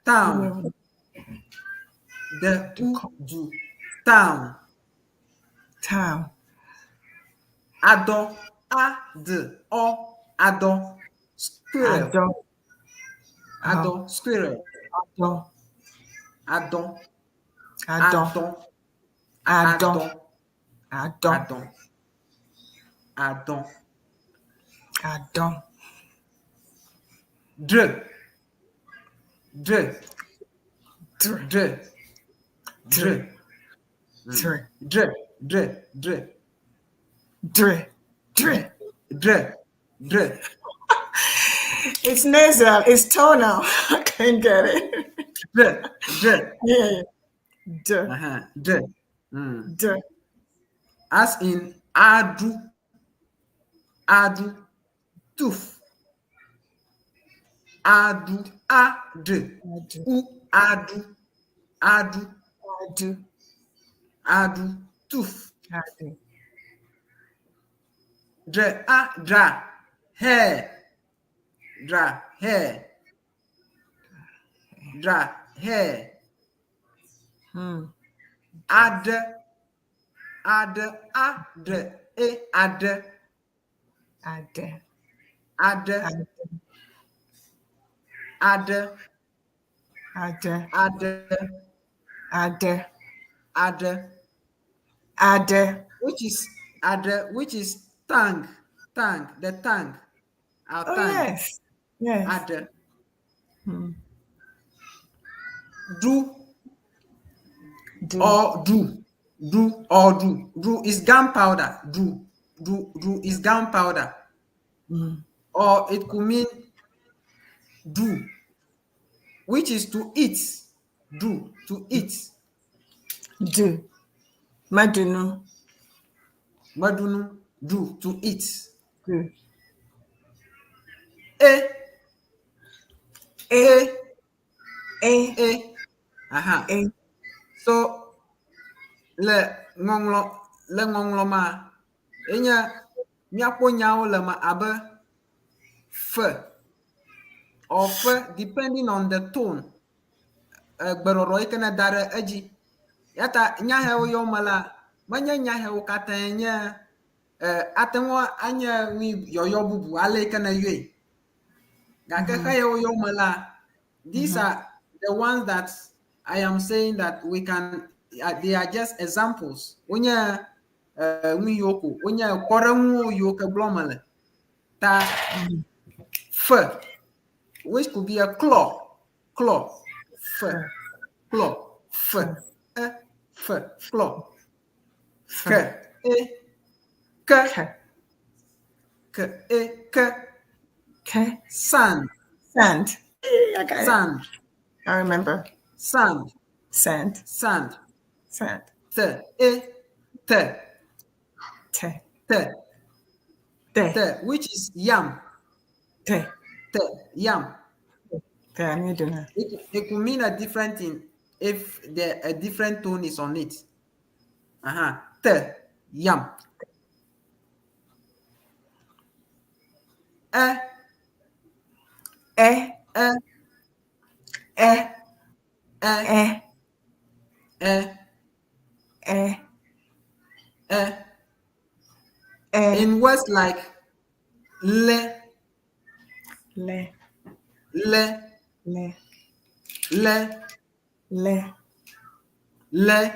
Town. The. Do. Town. Town. Ado. A-D. O. Ado. Squirrel. Ado. Ado. Squirrel. Ado. Adon. Adon. Adon. Adon. Adon. Adon. Dre. Dre. Dre. Dre. Dre. Dre. Dre. Dre. Dre. Dre. Dre. Dre. It's nasal. It's tonal. I can't get it. Dre. Dre. Yeah. Dre. Dre. Dre. As in adu. Adu. Tooth. Adu. Adu. U. Adu. Adu. Adu. Adu. Tooth. Adu. Dre. Dra. Hair. Dra. Hair. Dra. Hair. Ad. Ad. Ad. E. Ad. Ad. Ad. Ade. Ade. Ade. Ade. Ade. Ade. Which is ade, which is tongue. Tongue. The tongue. Our Oh, tongue. yes. Yes. Ade. Hmm. Do. Do. Or do. Do or do. Do is gunpowder. Do. Do is gunpowder. Mm. Or it could mean do, which is to eat. Do, to eat. Do. Madunu. Madunu, do, to eat. Do. E. E. E. E. Aha. E. So le ngonglo ma enya miapo nyawo le ma abe f or f, depending on the tone. Gberoro ikene dare eji yata nyahewo yo mala manya nyahewo katanye atenwo anya wi yoyo bubu ale ikene yue gake kayo yo mala. These are the ones that I am saying that we can they are just examples. Onya wi yoko onya koranwo yoke blomale ta f, which could be a claw f, claw f, f, claw k, e, k, e, K. sand, Sand. I got it. sand, I remember. sand, Sand. sand, Sand. t, e, t, Te. t, Te. t, which is yam, Te. t, yam. Te. I need to know. It could mean a different thing if a different tone is on it. T, yam. E, E. e, E. e, E. e, E. e. E. In words like le, Le. le, Le. le, Le. le,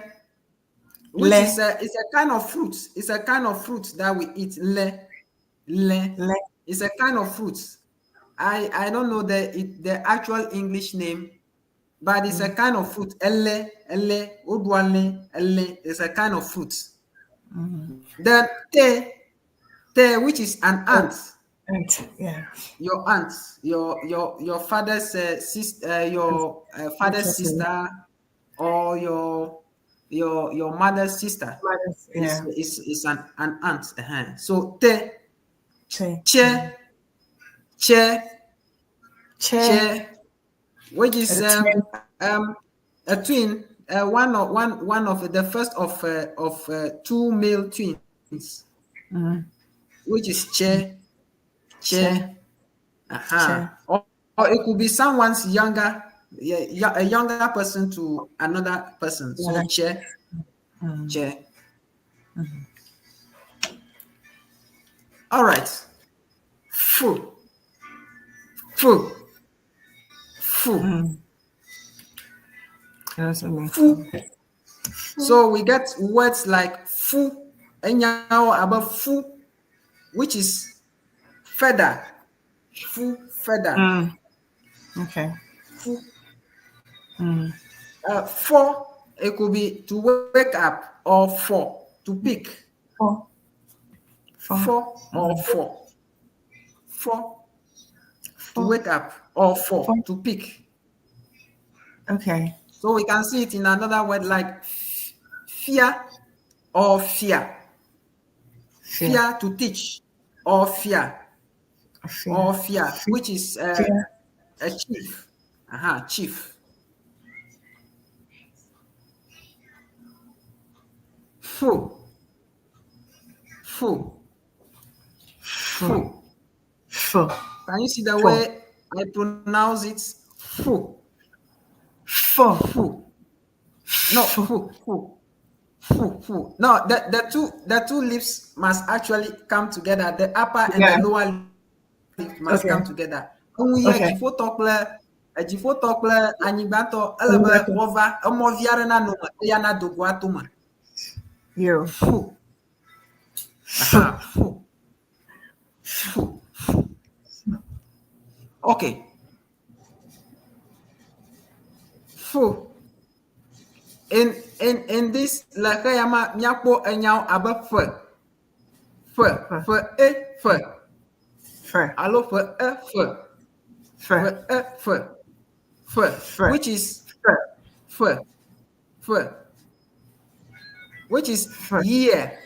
which Le. is a kind of fruit. It's a kind of fruit that we eat. Le. Le. It's a kind of fruit. I don't know the actual English name, but it's a kind of fruit. Elle, odwale, elle. It's a kind of fruit. Then te, which is an ant. Ant. Yeah. Your aunt, your father's sister, your father's sister, or your mother's sister. Yeah. Is an aunt. So te, Che. che, which is a twin, one of the first of two male twins, which is che. Or it could be someone's younger, a younger person to another person. So che. All right. Fu. So we get words like fu, enyao above fu, which is feather. Fu, feather. Okay. Fu. For, it could be to wake up, or for, to pick. For. Or for. To wake up, or for, to pick. Okay. So we can see it in another word like fear or fear. Fear to teach, or fear. Or fear, which is a chief. Chief. Fu. Can you see the way I pronounce it? Fu. No, fu. No, the two lips must actually come together. The upper and the lower lip must come together. When we hear before talk, Ejifo tokle anyibato elebe wova emoviare na no ya na dogo atoma. Yo. Fu. Aha, fu. Fu. Okay. Fu. In this la kayama nyakpo enyao abe fe. Fe. Fe. Allo fe. Fe. Which is fe. Which is year.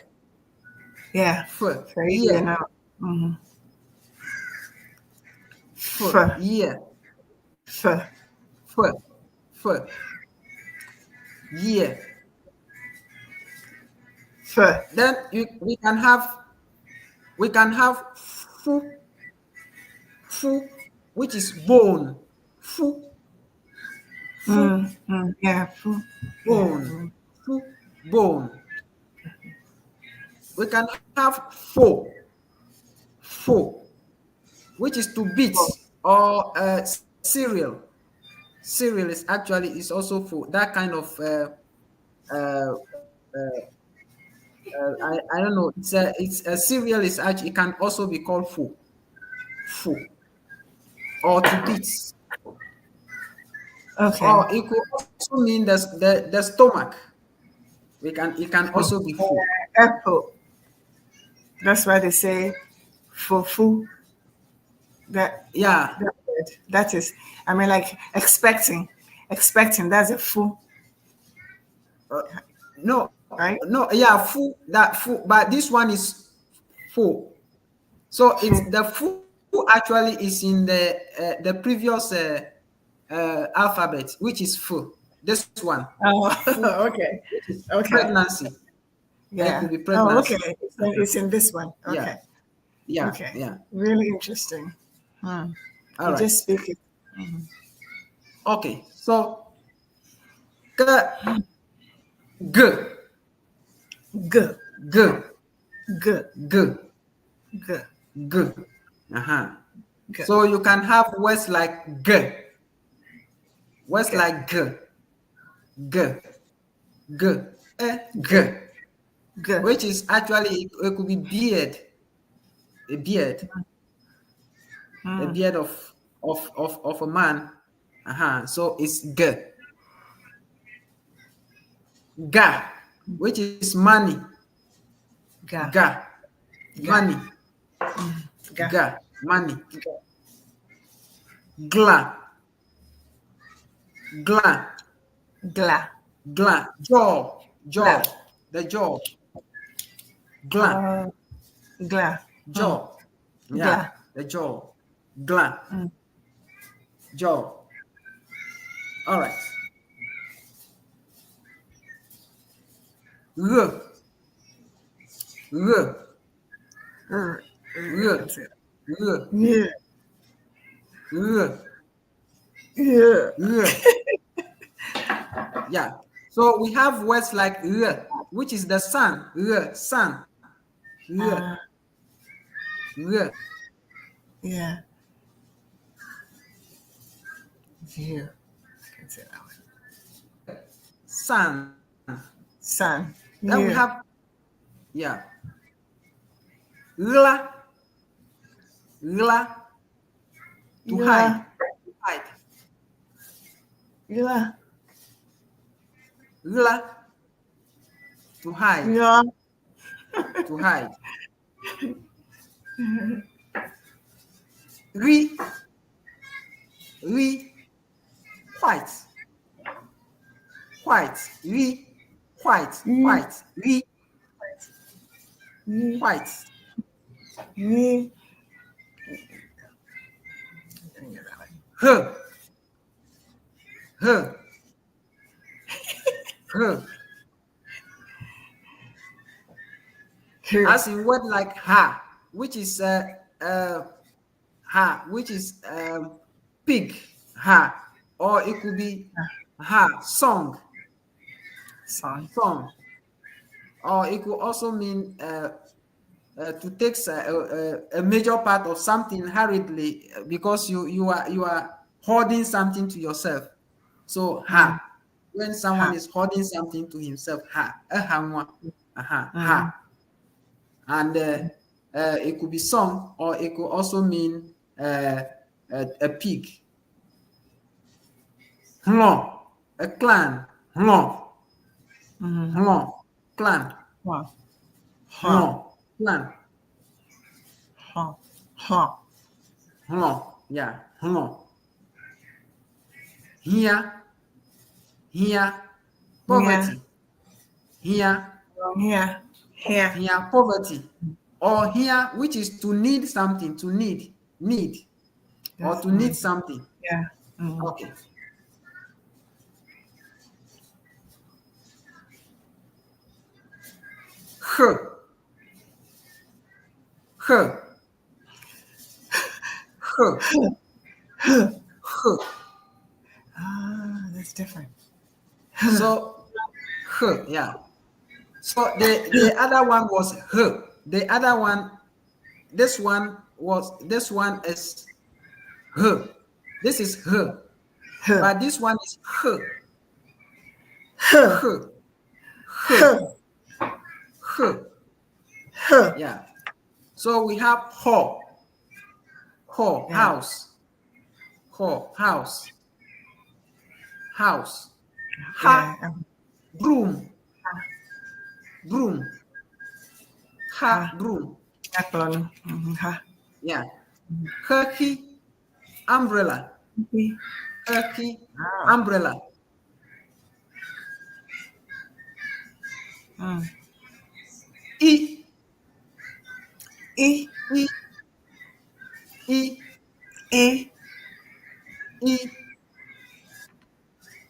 Yeah. Fe. Year now. Mm-hmm. Fe. Year. Fe. Year. Fe. Then we can have fu, which is bone. Fu. Yeah. Fu. Bone. Fu. Bone. We can have fo, which is to beat, or cereal. Cereal is also fo. That kind of I don't know. It's a cereal is actually, it can also be called fo, or to beat. Okay. Or it could also mean the stomach. It can also be fo. Apple. That's why they say fufu. That is, I mean, like expecting. That's a fu. No, right? No, yeah, fu. But this one is fo. So it's the fu actually is in the previous alphabet, which is fu. This one. Oh, fu, okay. Pregnancy. Yeah. It could be pregnancy. Oh, okay. It's in this one. Okay. Yeah. Okay. Yeah. Really interesting. All you right. just speak it. Okay. So g. So you can have words like g. Words like g, which is actually, it could be beard, a beard of a man. So it's g. Ga, which is money. Ga. Money. Ga. Money. Gla. Jaw. The jaw. Gla. Jaw. Yeah. The jaw. Gla. Jaw. All right. Yeah. So we have words like which is the sun. Sun. Yeah. Sun. Then we have to hide. To hide. To hide. White. Her. As in word like ha, which is pig, ha, or it could be ha, song, or it could also mean to take a major part of something hurriedly because you are holding something to yourself. So ha. When someone is holding something to himself, ha. Ha. And it could be song, or it could also mean a pig. A clan. Clan. Clan. Yeah. Here. Poverty. Here. Poverty. Or here, which is to need something, to need, or to need something. Yeah. Okay. Her. That's different. So, her, yeah. So the other one was her. The other one, this one is her. This is her. But this one is her. Yeah. So we have ho, house. Ha, broom. Ha, broom. Yeah. Herky, umbrella. Umbrella. E.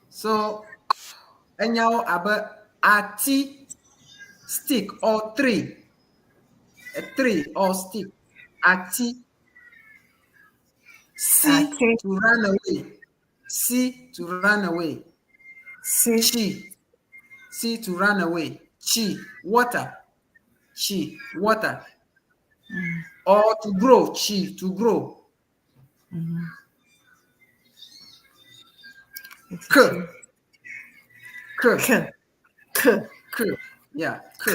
So, anyhow, about ati stick or tree. A tree or stick. Ati. C to run away. C to run away. Chi. C to run away. Chi, water. Chi, water. Or to grow. Chi, to grow. K. Yeah, K.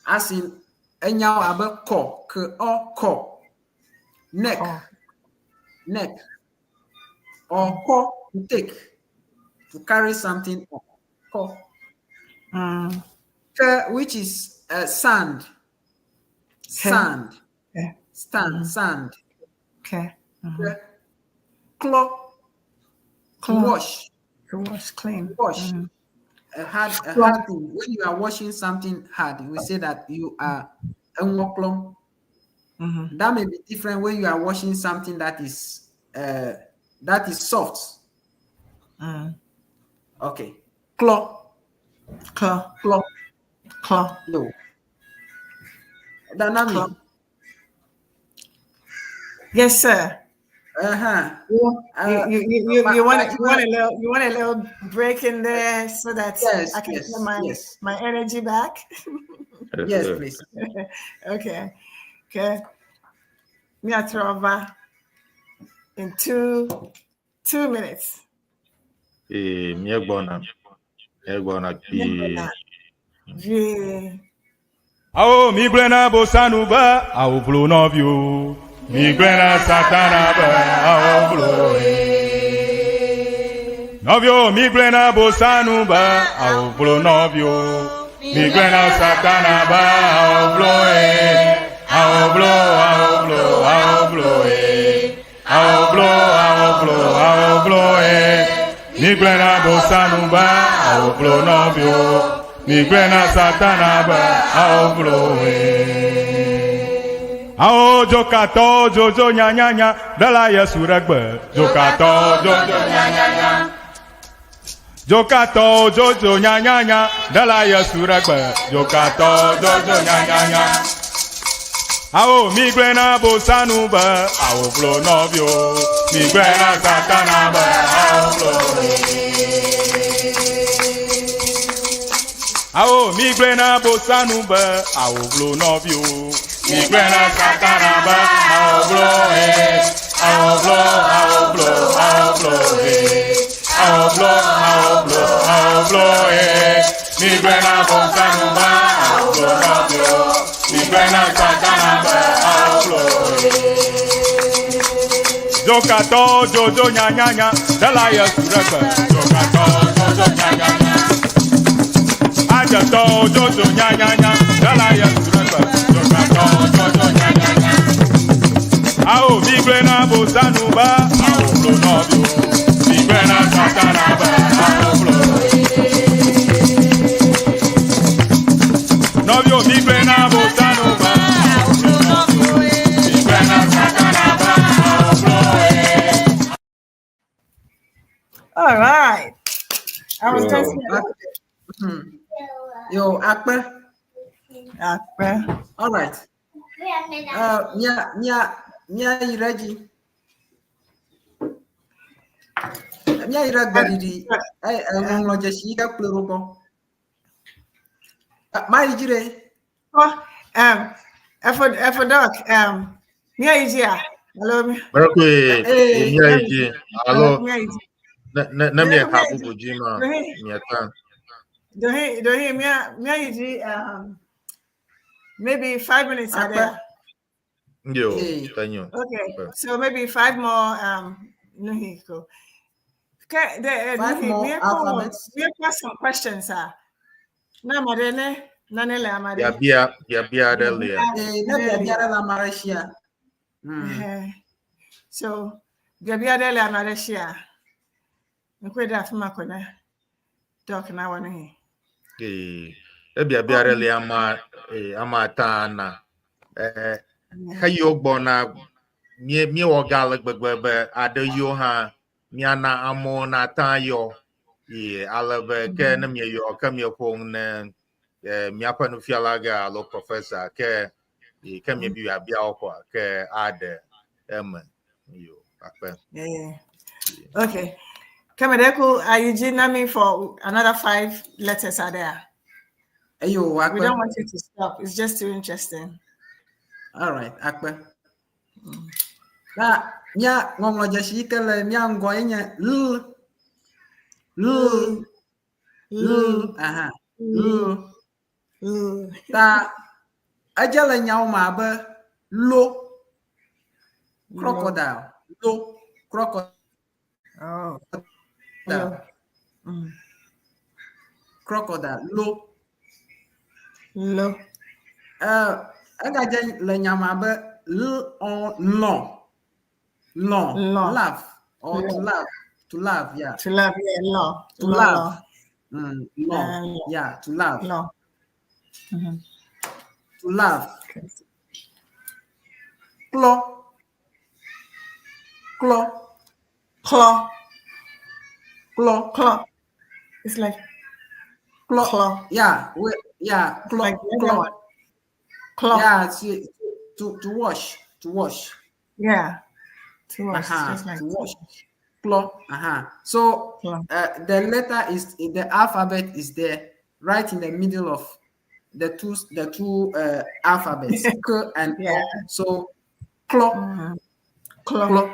As in, anyhow, about ko. K or ko. Neck. Or ko, to take. To carry something on. Ko. K, which is sand. Sand. Sand. Okay. Claw. To wash. To wash, clean. Wash. A hard thing. When you are washing something hard, we say that you are unwoklong. That may be different when you are washing something that is soft. Okay. Claw. No. Dynamic. Yes, sir. You want a little break in there so that I can get my energy back. Yes, please. Okay. Me I throw over in 2 minutes. Ao migrena bosanu ba ao blo novio. Migrena satana ba ao blo. Novio migrena bosanu ba ao blo novio. Migrena satana ba ao blo. Ao blo. Migrena bosanu ba ao blo novio. Migrena satana ba ao blo. Ao jokato jojo nya nya nya dala Eʋegbe. Jokato jojo nya nya nya. Jokato jojo nya nya nya dala Eʋegbe. Jokato jojo nya nya nya. Ao migrena bosanu ba ao blo novio. Migrena satana ba ao blo. Ao migrena bosanu ba ao blo novio. Migrena satana ba ao blo. Jokato jojo nya nya nya, dala ya Ʋegbe. Jokato jojo nya nya nya. Ajato jojo nya nya nya, dala ya Ʋegbe. Jokato jojo nya nya nya. Ao migre na bosanu ba, ao blo novio. Migre na satana ba, ao blo. Novio migre na bosanu ba, ao blo novio. Migre na satana ba, ao blo. All right. I was just Yo, Akpe. Akpe. All right. Mia Iraji. Mia Iragadi. I am not just Ika Plurubo. My Jire. Oh, Efodoc, Mia is here. Hello. Barakwe, Hey. Mia Iji. Hello. Mia is Na me habu bujima. Mia tan. Don't he, Mia is here. Maybe 5 minutes are there. Yo, Hey. thank you. Okay, so maybe 5 more. No, he go. Okay, Five more alphabets. We have some questions, sir. Na madene, nanele amade. Ya bia delia. La Malaysia. So, Gabiadele Amadeshia. Nkweda afuma kona. Doc na wano he. Bia delia ama tana. Kayo bona mi ogal gbegbe ade yo ha mi ana amo na tan yo alabe ke na mi yo ka mi ko ne mi apa Nufialaga lo professor ke mi bi abia okwa ke ade yo akpe. Yeah. Okay. Kamadeko, are you nami for another 5 letters are there? Ayo, Akpe. We don't want you to stop. It's just too interesting. All right, Akpe. Na nya ngomlo jashi kele nya ngoynya aha ta ajala nyaw ma ba lo crocodile lo crocodile Oh. crocodile lo agaja le nyama ba long laugh or to laugh yeah To love, yeah, law. to laugh long yeah to laugh Law. to laugh claw It's like claw claw. yeah claw Like the other claw one. Claw. yeah to wash Yeah. To us. Just like to wash claw so Claw. the letter is the alphabet is there right in the middle of the two alphabets K and Yeah. O. So claw Claw.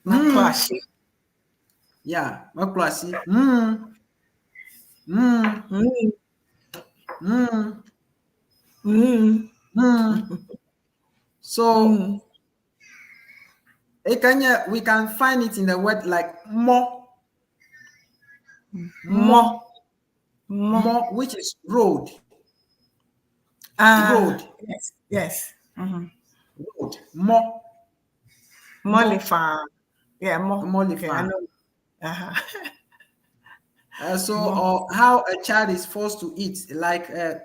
Classy. yeah classy so we can find it in the word like more, which is road. Road. Yes. Road. More. Molify. Yeah, Molify. Okay, I know. So how a child is forced to eat, like a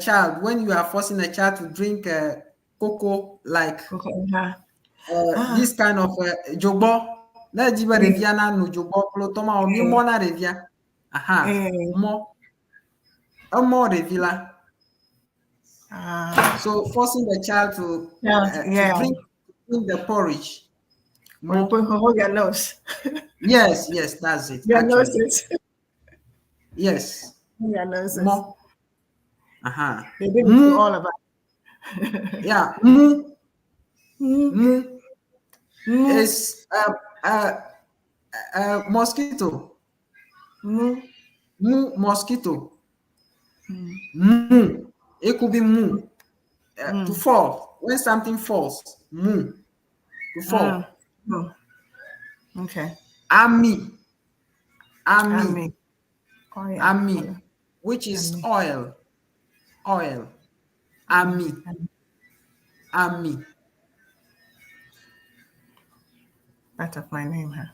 child, when you are forcing a child to drink cocoa, like this kind of jobo. Let's give a reviana no jobo plotoma or mona revia. More revila. So forcing the child to drink the porridge. Hold your nose. Yes, that's it. Your nose is. Yes. Yeah, noses. Mo. They did it to all of us. Yeah, mu. Mu is mosquito. Mu. Mu, mosquito. Mu. It could be mu. To fall. When something falls. Mu. To fall. Okay. Ami. Ami. Oh, yeah. Ami, which is oil. Oil. Ami. Ami. Part of my name, huh?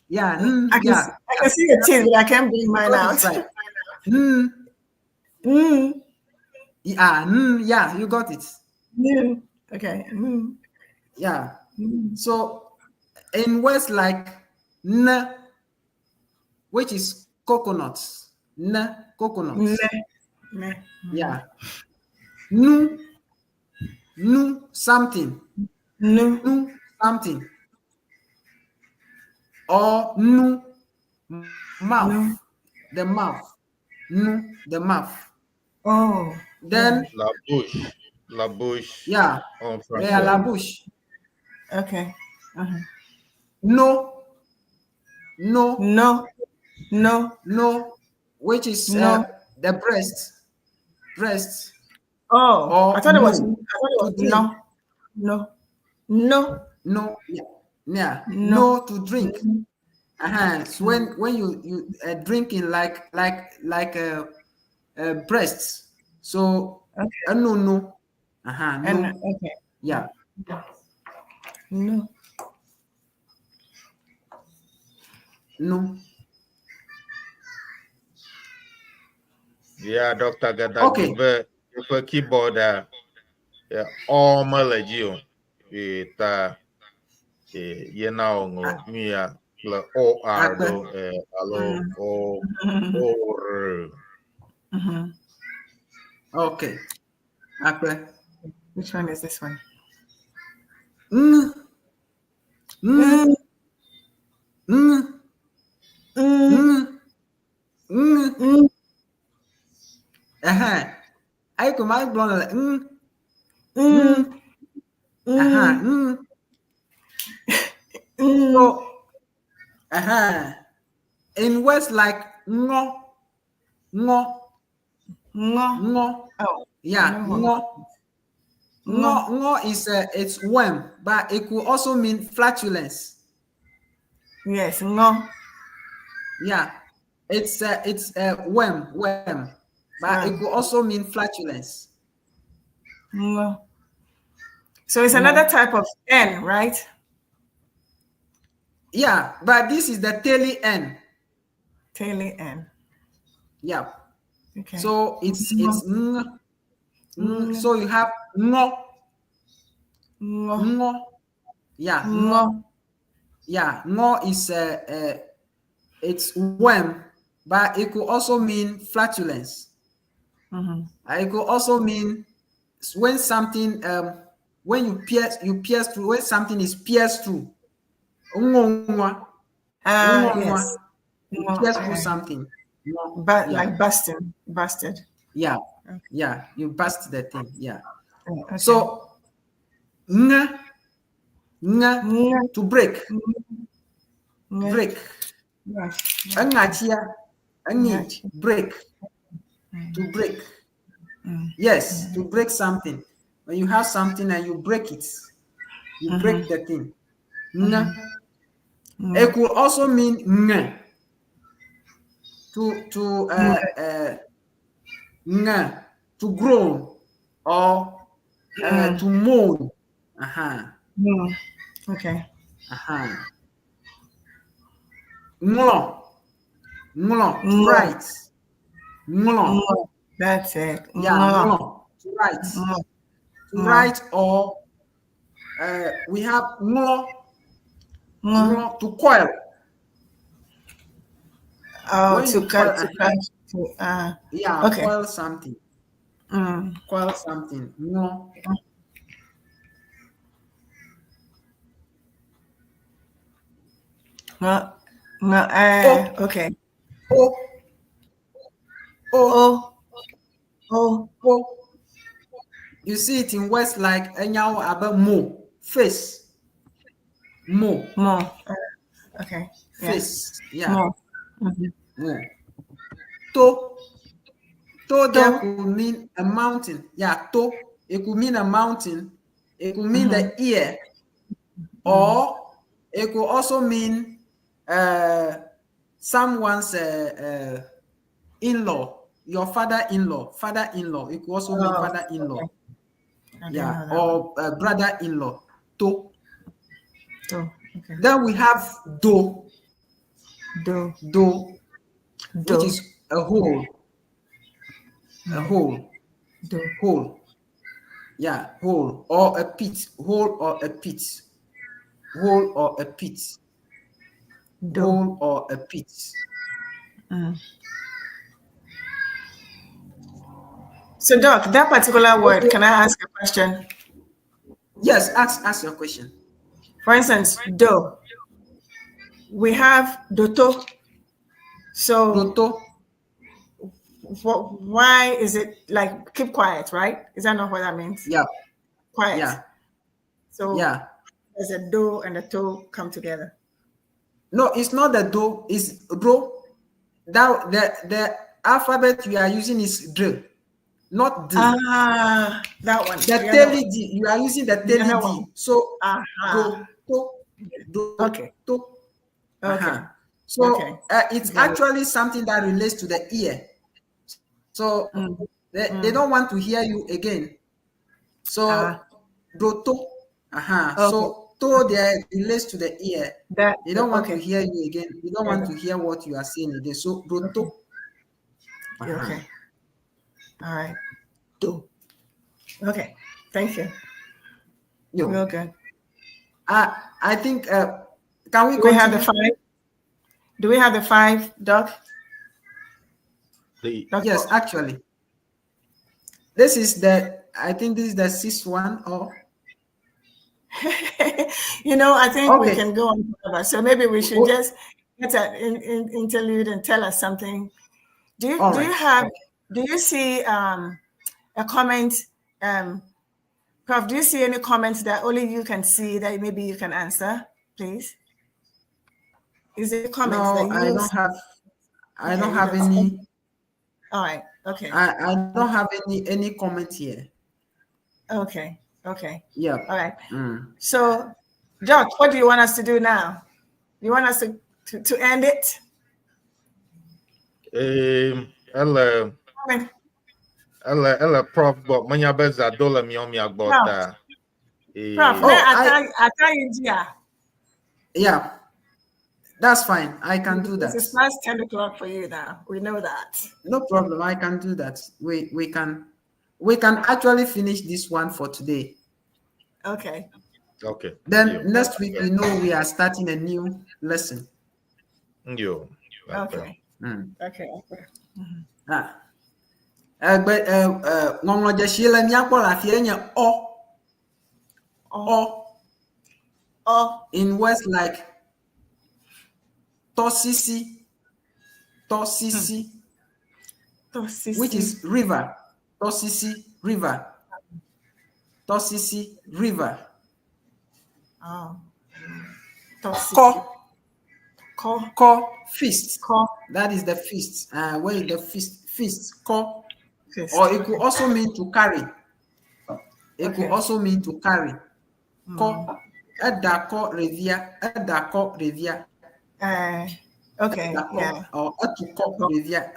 Yeah. I can see your teeth, but I can't bring mine out. Right. Yeah, you got it. Okay. Yeah. So in words like n, which is coconuts. N, coconuts. Yeah. Nu, something. Nu, something. Or nu, mouth. The mouth. Nu, the mouth. Oh. Then La bouche. Yeah. En français. Yeah, la bouche. Okay. No, which is the breast. Breast. Oh, or I thought it was no. No. Yeah. No to drink. So when you drinking like breasts. So no. No. Okay. Yeah. No. Yeah, Dr. Gada. Okay. Give keyboard. All malagio. Mia. O R do. Hello. Okay. Which one is this one? I could my blonde. So, in words like ngo. Oh, Yeah, ngo is it's worm, but it could also mean flatulence. Yes, ngo. Yeah, it's worm, but it could also mean flatulence. Ngo. So it's another type of N, right? Yeah, but this is the taily N. Taily N. Yeah. Okay. So it's so you have ngo. Yeah. Ngo. Yeah. Ngo is it's worm, but it could also mean flatulence. It could also mean when something when you pierce through, when something is pierced through. Yes. You pierce through something. But like busted. Yeah. Yeah. You bust the thing. Yeah. Okay. So to break. Break. Break. To break. Yes, to break something. When you have something and you break it, you break the thing. It could also mean to grow or to mold. Okay. To write. That's it. Yeah, to write. To write, or we have to coil. Oh, to cut. Yeah, okay. coil something. Coil something. Okay. O. O. O. O. You see it in words like enyawo abe mo, face. Mo. Okay. Face. Yeah. Mo. Mo. To. To there could mean a mountain. Yeah, to. It could mean a mountain. It could mean the ear. Or it could also mean someone's in-law, your father-in-law. Father-in-law. It could also mean father-in-law. Okay. Yeah, or brother-in-law. To. Okay. Then we have do. Do. Which is a hole. A hole. Do. Hole. Yeah, hole or a pit. Hole or a pit. Hole or a pit. Hole or a pit. So, Doc, that particular word, can I ask a question? Yes, ask your question. For instance, do. We have doto. So, Doto. Why is it like keep quiet, right? Is that not what that means? Yeah. Quiet. Yeah. So yeah. There's a do and a to come together. No, it's not the do, it's do. That the alphabet you are using is dr, not d. That one. The teli d. You are using the teli d. So do, to, okay. To. Okay. So it's actually something that relates to the ear. So they don't want to hear you again. So do to. Okay. So to there relates to the ear. They don't want to hear you again. They don't want to hear what you are saying again. So do to. Okay. All right. Do. Okay. Thank you. Real good. I think can we do we have the 5? Do we have the 5, Doc? Yes, actually. This is the, I think this is the 6th one, or I think we can go on forever. So maybe we should just get an interlude and tell us something. Do you see a comment, Prof, do you see any comments that only you can see that maybe you can answer, please? Is there comments that you I don't have any. All right. Okay. I don't have any comment here. Okay. Yeah. All right. So, Doc, what do you want us to do now? You want us to end it? Ella Prof, but manya beza dola mi about that. Prof, yeah. That's fine. I can do that. It's past 10 o'clock for you now. We know that. No problem. I can do that. We can actually finish this one for today. Okay. Then next week we know we are starting a new lesson. Okay. Okay. But ngomno jeshile mi akpola fi enye o in words like tosisi, which is river. Tosisi, river. Tosisi, river. Ko, feast. That is the feast. Where is the feast? Feast. Ko. Feast. Or it could also mean to carry. It could also mean to carry. Ko. Edako revia. Edako revia. Okay. Yeah. Or to revia.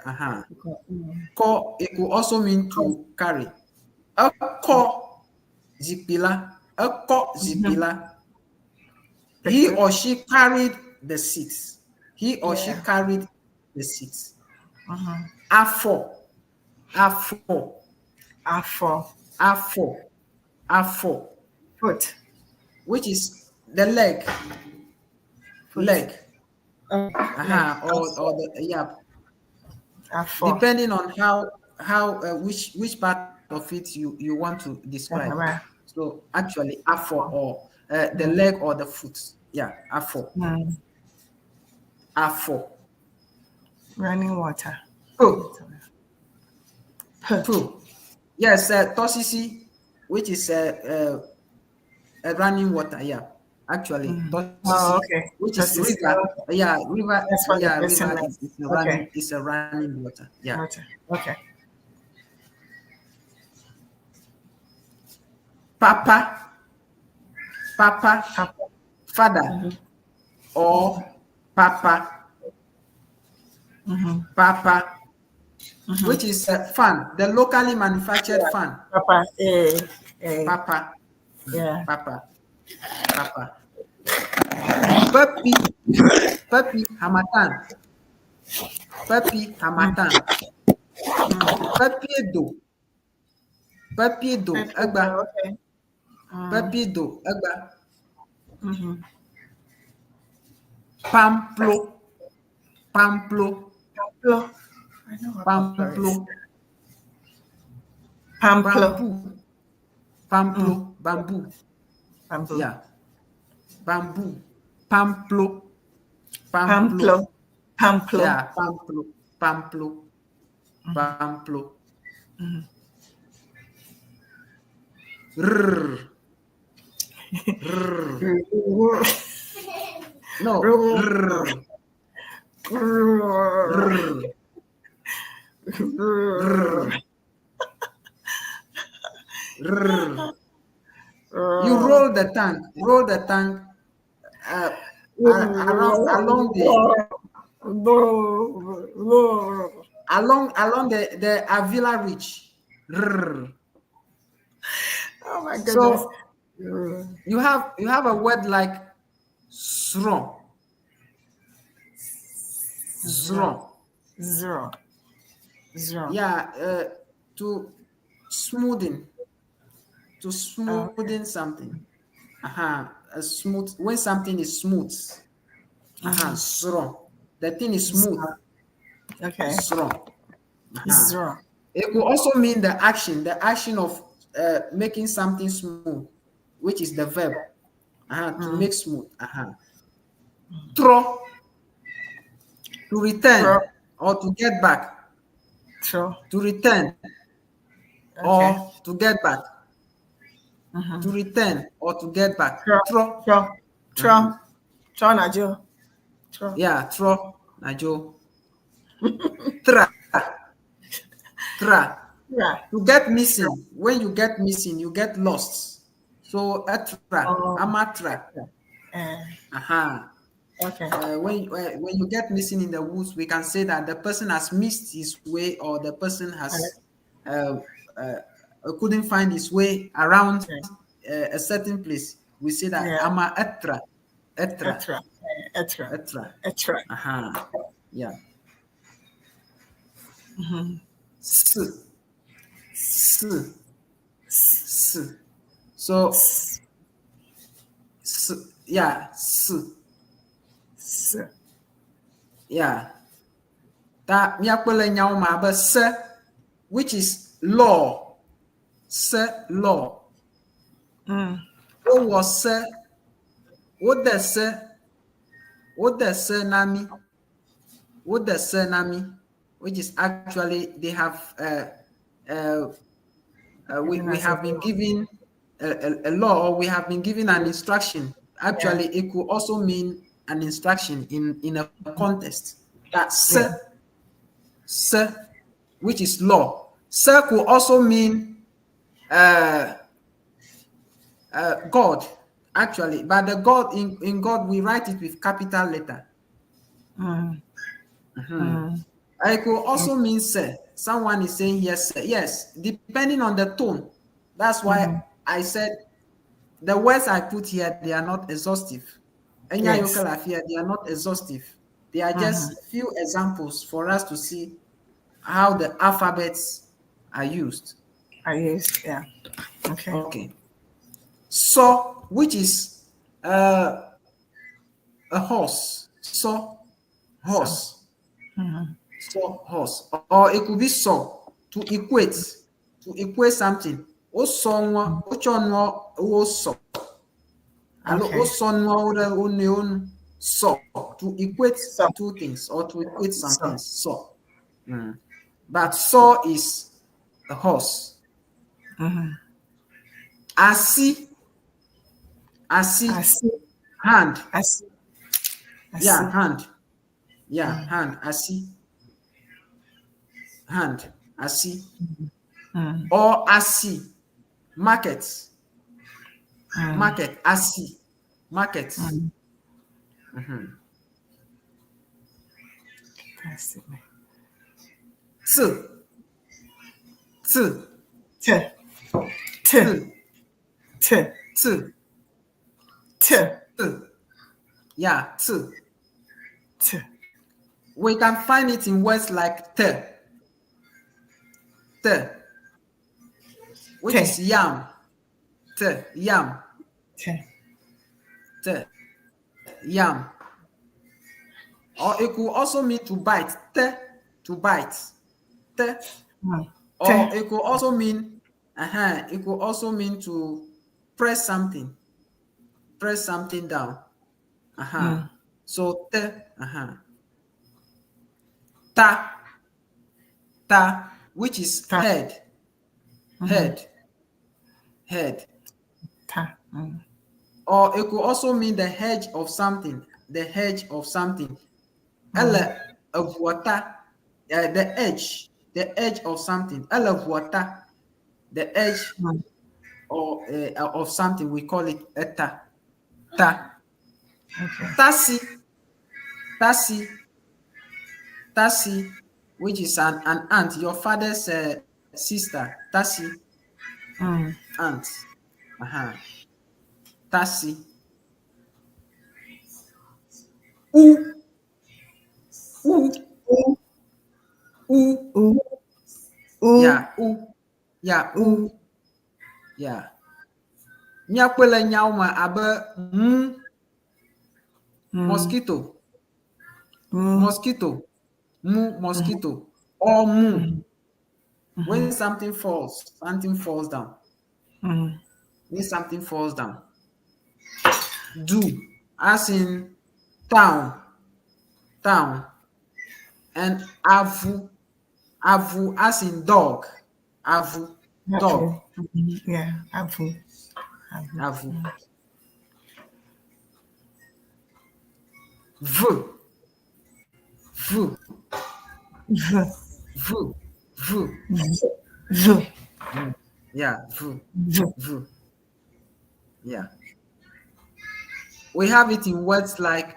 Ko. It could also mean to carry. Ko zipila. Ko zipila. He or she carried the seats. He or she carried the seats. Afo. Foot. Which is the leg. Foot. Leg. Or the Afo. Depending on how which part of it you want to describe. So actually afo or the leg or the foot. Yeah, afo. Afo. Running water. Po. Po. Yes, Tosisi, which is a running water. Yeah, actually, Tosisi, Okay. which is Tosisi. river. Yeah, river. That's what Yeah, the river person is a running water. Yeah. Water. Okay. Papa, father, or Papa, Papa, which is a fan, the locally manufactured fan. Papa, Papa, yeah. Papa. Papi, Hamatan. Papiedo, Agba. Okay. Papiedo, Agba. Pamplo. I know what Pamplo is. Bamboo. Bamboo. Yeah. Bamboo. Pamplo. Yeah, Pamplo. Rrr. No. Rrr. You roll the tongue along the Avila Ridge. Oh my goodness. So you have a word like Srɔƒe. Zero. Yeah, to smoothen something. A smooth, when something is smooth. Srɔƒe. The thing is smooth. Okay. Srɔƒe. Zero. It could also mean the action of making something smooth, which is the verb. To make smooth. Tro. To return or to get back. True. To return or to get back. To return or to get back. Tro. Najo. Yeah, tro najo. Tra. Yeah. To get missing. When you get missing, you get lost. So atra, amatra. Okay. When you get missing in the woods, we can say that the person has missed his way, or the person has couldn't find his way around a certain place. We say that ama etra. Yeah. So yeah. Yeah. That miakpele nyauma but which is law. Law. What was what the nami, which is actually they have we have been given a law, or we have been given an instruction. Actually, it could also mean an instruction in a context. That which is law. Could also mean God, actually, but the God in God we write it with capital letter. It could also mean sir. Someone is saying yes, sir. Yes, depending on the tone. That's why I said the words I put here, they are not exhaustive. They are not exhaustive. They are just few examples for us to see how the alphabets are used. Yeah. Okay. So, which is a horse. Horse. So horse, or it could be so to equate something. So to equate So. two things or to equate something. So. But so is a horse. Asi. Hand. Yeah, hand. Yeah, hand. Asi. Hand. Asi. Or asi. Market. Market. Asi. Market. Yeah, we can find it in words like te, which is yam, yam, yam. Or it could also mean to bite, to bite, or it could also mean, it could also mean to press something down. So ta, which is head. Or it could also mean the hedge of something. Ella of water, the edge of something. Ella of water, the edge of something. We call it a ta. Tasi, which is an aunt, your father's sister. Tasi, aunt. Tasi. Yeah. Nyakwele nyauma abe mosquito. Mosquito. Or mu. When something falls down. When something falls down. Do, as in town. And avu, as in dog. Dog. Yeah, avu. Vu. Yeah, vu. Yeah. We have it in words like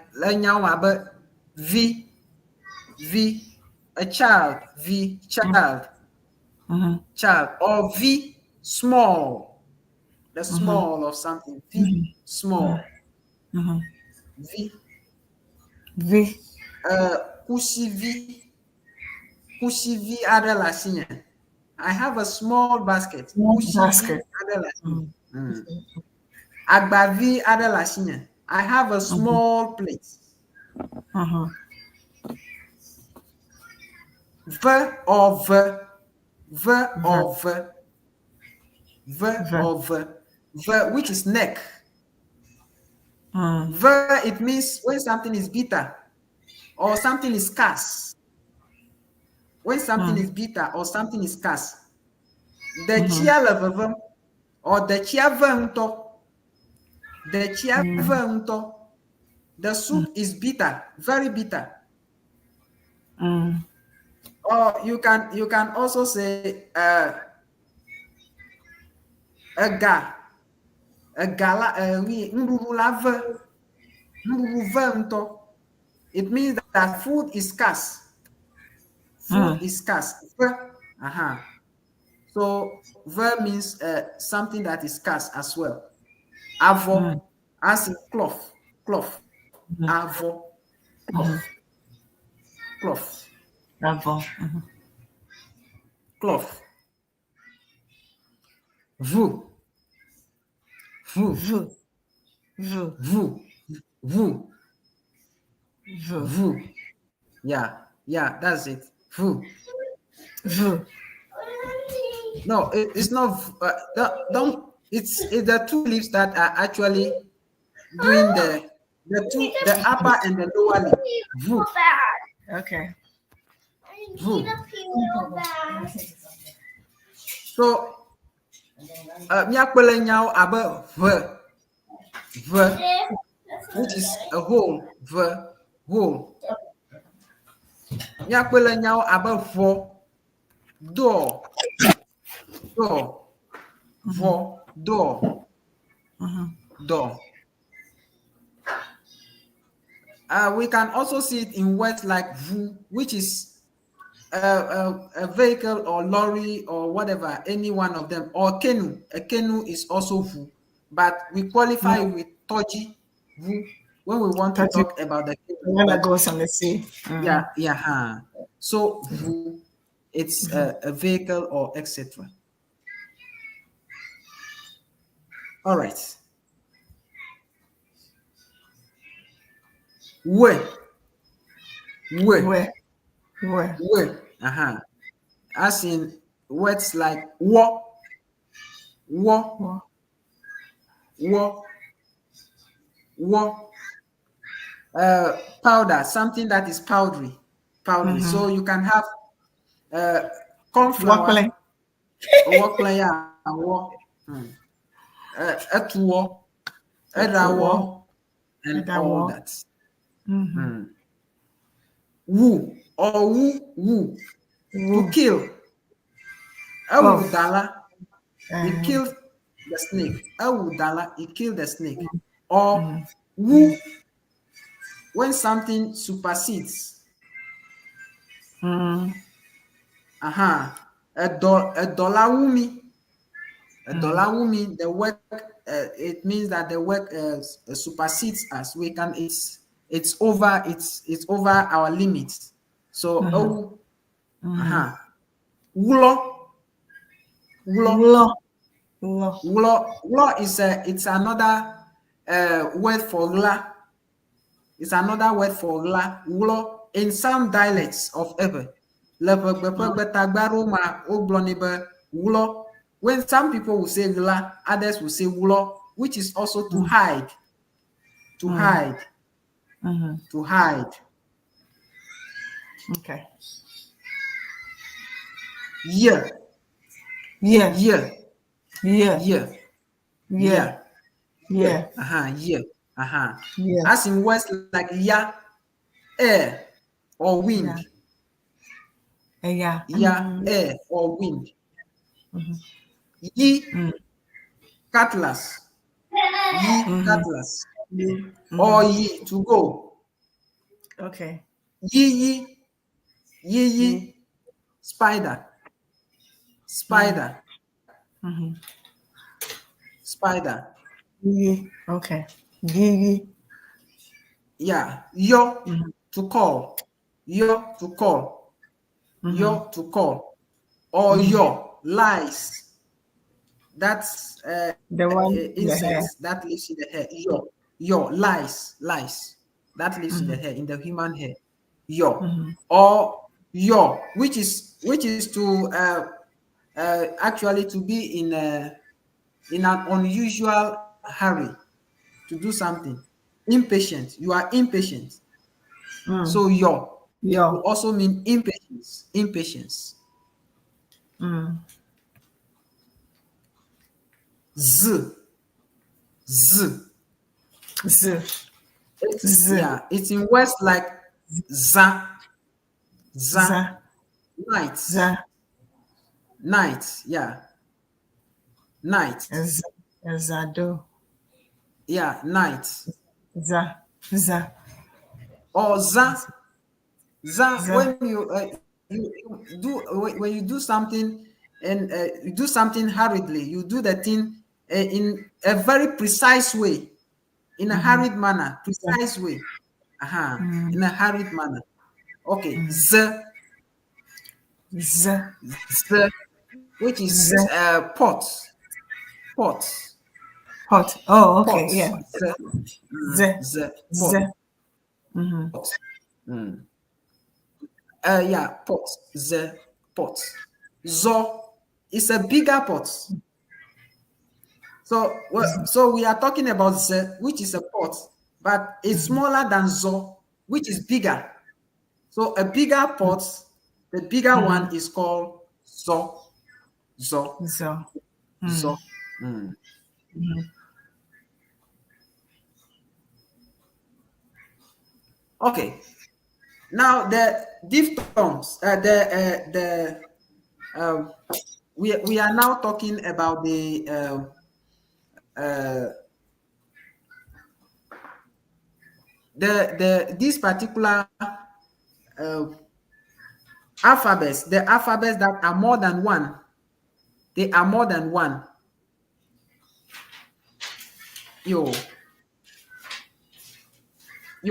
v, a child, child, child, or v, small, the small of something, v, small, v, kusivi adela. I have a small basket. Agbavi adela. I have a small plate. V or which is neck. It means when something is bitter or something is scarce. When something is bitter or something is scarce, the chia level or the chia vento, the soup is bitter, very bitter. Or you can also say a gala, it means that food is scarce. So ver means something that is scarce as well. Avo, as in cloth. Avo, cloth. Cloth. Vu. Yeah, that's it. Vu. No, it's not. Don't. It's the two leaves that are actually doing the upper and the lower lip. Vous. Okay. Vous. So, miakpele nyao abe v, which is a whole, whole. Miakpele nyao abe vo, door, vo, door, door. We can also see it in words like vous, which is a vehicle or lorry or whatever, any one of them, or canoe. A canoe is also vous, but we qualify with toji, vous, when we want to talk about the canoe. When that goes on the sea. Yeah. So vous, it's a vehicle or etc. All right. Where? As in words like wo, powder, something that is powdery. So you can have corn flour, and all that. Woo or woo. To kill. Awudala, he killed the snake. Awudala, he killed the snake. Or woo, when something supersedes. A dollar wumi. A dollar wumi, the work, it means that the work supersedes us. We can, it's over our limits. So Wulo is it's another word for gla. It's another word for gla. Wulo in some dialects of Ewe. When some people will say gla, others will say wulo, which is also to hide. To hide. Okay. Yeah. As in words like ya, air, or wind. Air, or wind. Ye, cutlass. Or ye, to go. Okay. Ye, spider. Spider. Okay. Yeah. Yo, to call. Yo, to call. Or yo, lies. That's the one insects that lives in the hair. Yo, lies. That lives in the hair, in the human hair. Yo. Or yo, which is to actually to be in an unusual hurry to do something. Impatient. You are impatient. So yo will also mean impatience. Z. Yeah, it's in words like za. Night. Yeah. Night. Zado. Yeah, night. Za. Or za. When you do something and you do something hurriedly, you do the thing in a very precise way, in a hurried manner, precise way. In a hurried manner. Okay. Z, which is pot. Oh, okay. Pot. Yeah. Pot. Pot. Pot. Zo is a bigger pot. So we are talking about Z, which is a pot. but it's smaller than zo, which is bigger. So a bigger pot, the bigger one is called zo. Zo. So. Zo. Okay. Now the diphthongs, we are now talking about these particular alphabets, the alphabets that are more than one. They are more than one. Oh. I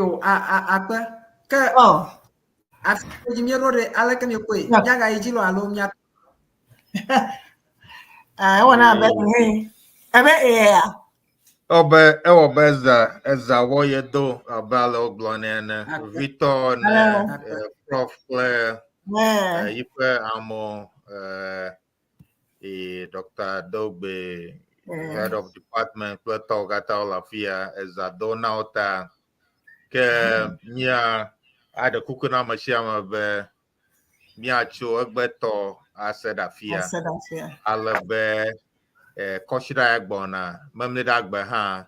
want to bet Obe eza woye do abalo blonene Victor Prof Claire Ife Amo Dr. Dogbe head of department Plato Gata Olafia eza do nauta ke mia ada kukuna mashama be mia cho egbeto asedafia alabe koshira egbona mamnida agbe ha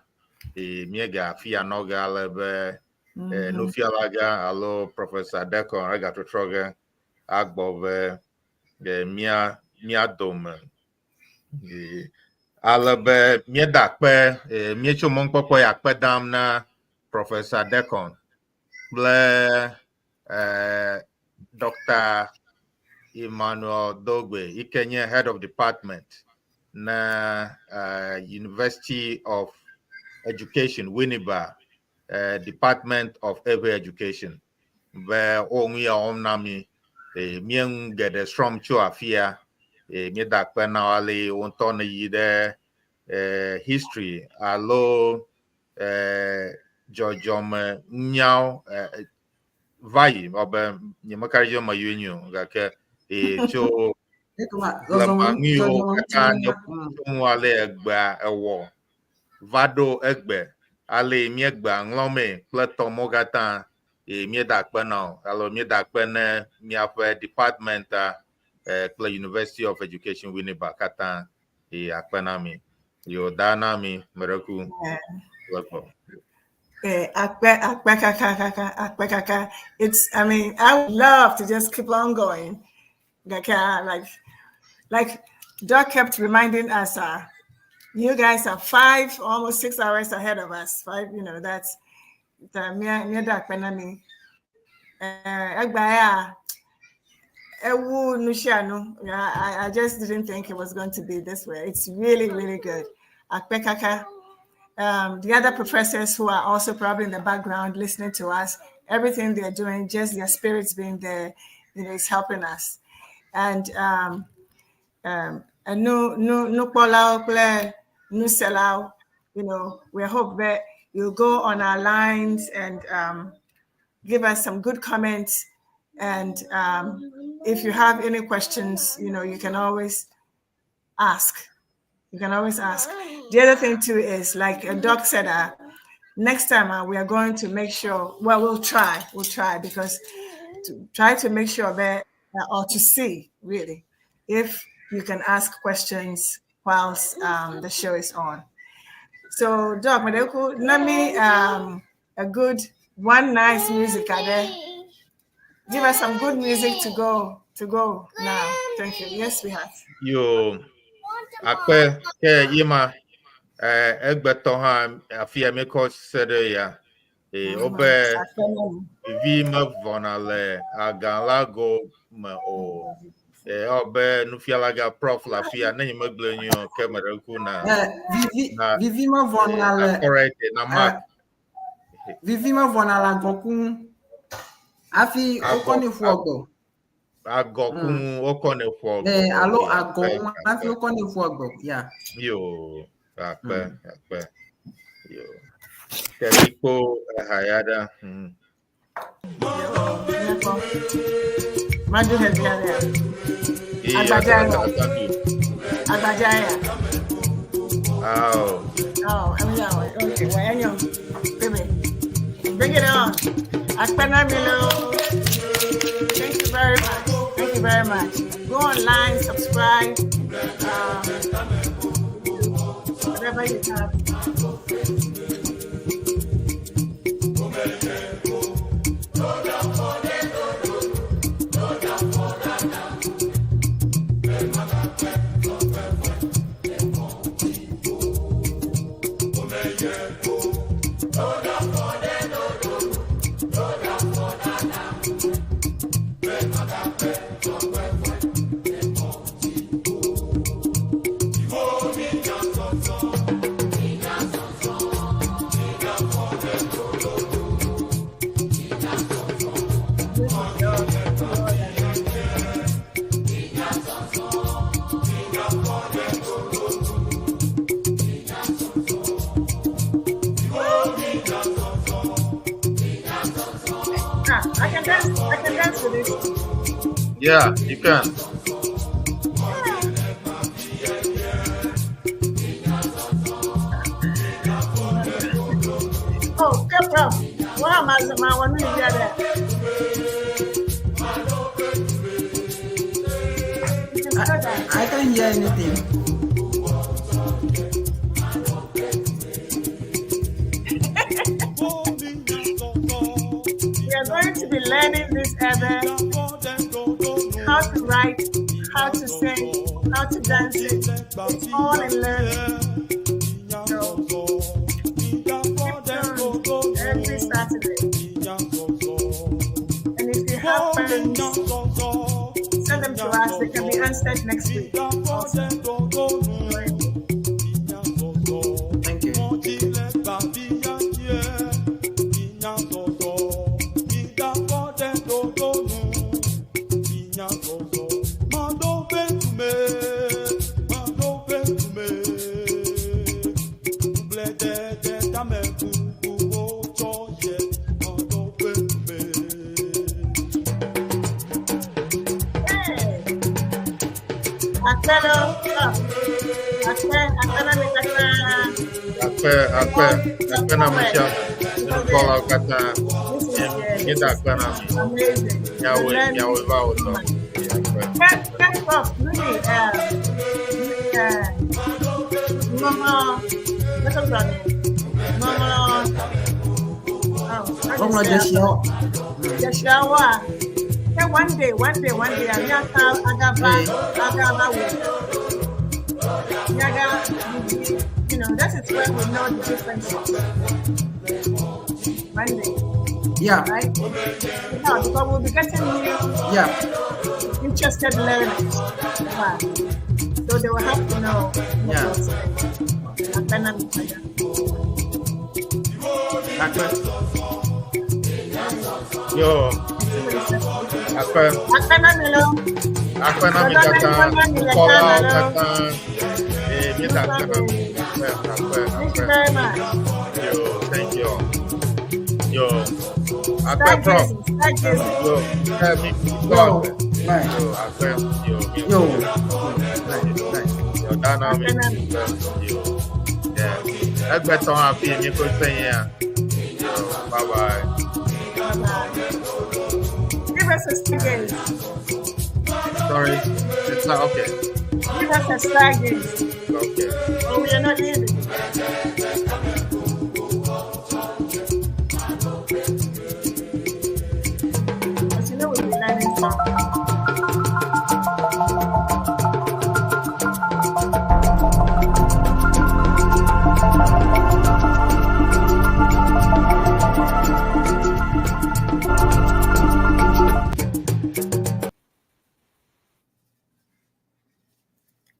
miega fia noga alabe Nufialaga alo Professor Dekorn aga to troge agbo mia dom alabe mieda pe miecho monpopo ya pe damna Professor Dekorn ble Dr. Emmanuel Dogbe Ikenye head of department na University of Education Winneba Department of Ewe Education where only omnami mien get a strong cho afia me da na wale onton yide history alo jojom nyao vai obe nyemakarijo mayunyu gake cho la mio kanya kumwale egba ewo vado egbe ale mi egba nglome plato mogata mi dakpe na alo mi dakpe na mi afa department University of Education Winneba kata akpena mi yo dana mi mereku welcome. It's, I mean, I would love to just keep on going. Like Doc kept reminding us, you guys are 5, almost 6 hours ahead of us. 5, that's the mere Doc Penami. I just didn't think it was going to be this way. It's really, really good. The other professors who are also probably in the background listening to us, everything they're doing, just their spirits being there, is helping us. And we hope that you'll go on our lines and give us some good comments. And if you have any questions, you can always ask. The other thing too is, like Doc said, next time we are going to make sure, we'll try because to try to make sure that, or to see really, if you can ask questions whilst the show is on. So Doc, let me one nice music there. Give us some good music to go now. Thank you. Yes, we have. Yo, akpe ke yima egbeto ha afia me ko sede ya obe vi ma vonale agalago ma o obe Nufialaga prof la fia na yima glenyo kamera ku na vivi ma vonale correct na mark vivi ma vonala goku afi okoni fuogo agokun okone fuogo alo agokun afi okoni fuogo yeah yo akpe yo Teriko hayada Madu Hebiara Agbajaya oh okay well baby bring it on. Akpena Milo. Thank you very much. Thank you very much. Go online, subscribe. Whatever you have. I can dance with it. Yeah, you can. Oh, come on. What am I want to hear that? I can't hear anything. We are going to be learning this Ewe, how to write, how to sing, how to dance it. It's all in learning. So, every Saturday. And if you have friends, send them to us. They can be answered next week. Also. Thank you. Akpe na misha kola kata kita akpe na yawe ba oto. Can't stop, really. Mama, what's up, brother? Mama. Mama, just show. Just shower. Yeah, one day, I'm you know, that is where we know the differences. One day. Yeah. Right? Yeah, because we'll be getting new, interested learners. Wow. So they will have to know. Yeah. Yo. Akpe na mi kata kola kata kita akpe. Thank you very much. Yo, thank you. Yo, akpe prof. Yo, help me God. Yo, akpe. Yo. Yo, dynamic. Yo. Yeah. Akpe ton api mi ko senya. Yo, bye bye. Give us a stargaze. Sorry, it's not okay. Give us a stargaze. Okay. Oh, we are not leaving. But you know we'll be learning something.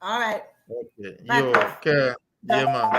All right. Okay. Yo, okay. Yeah, man.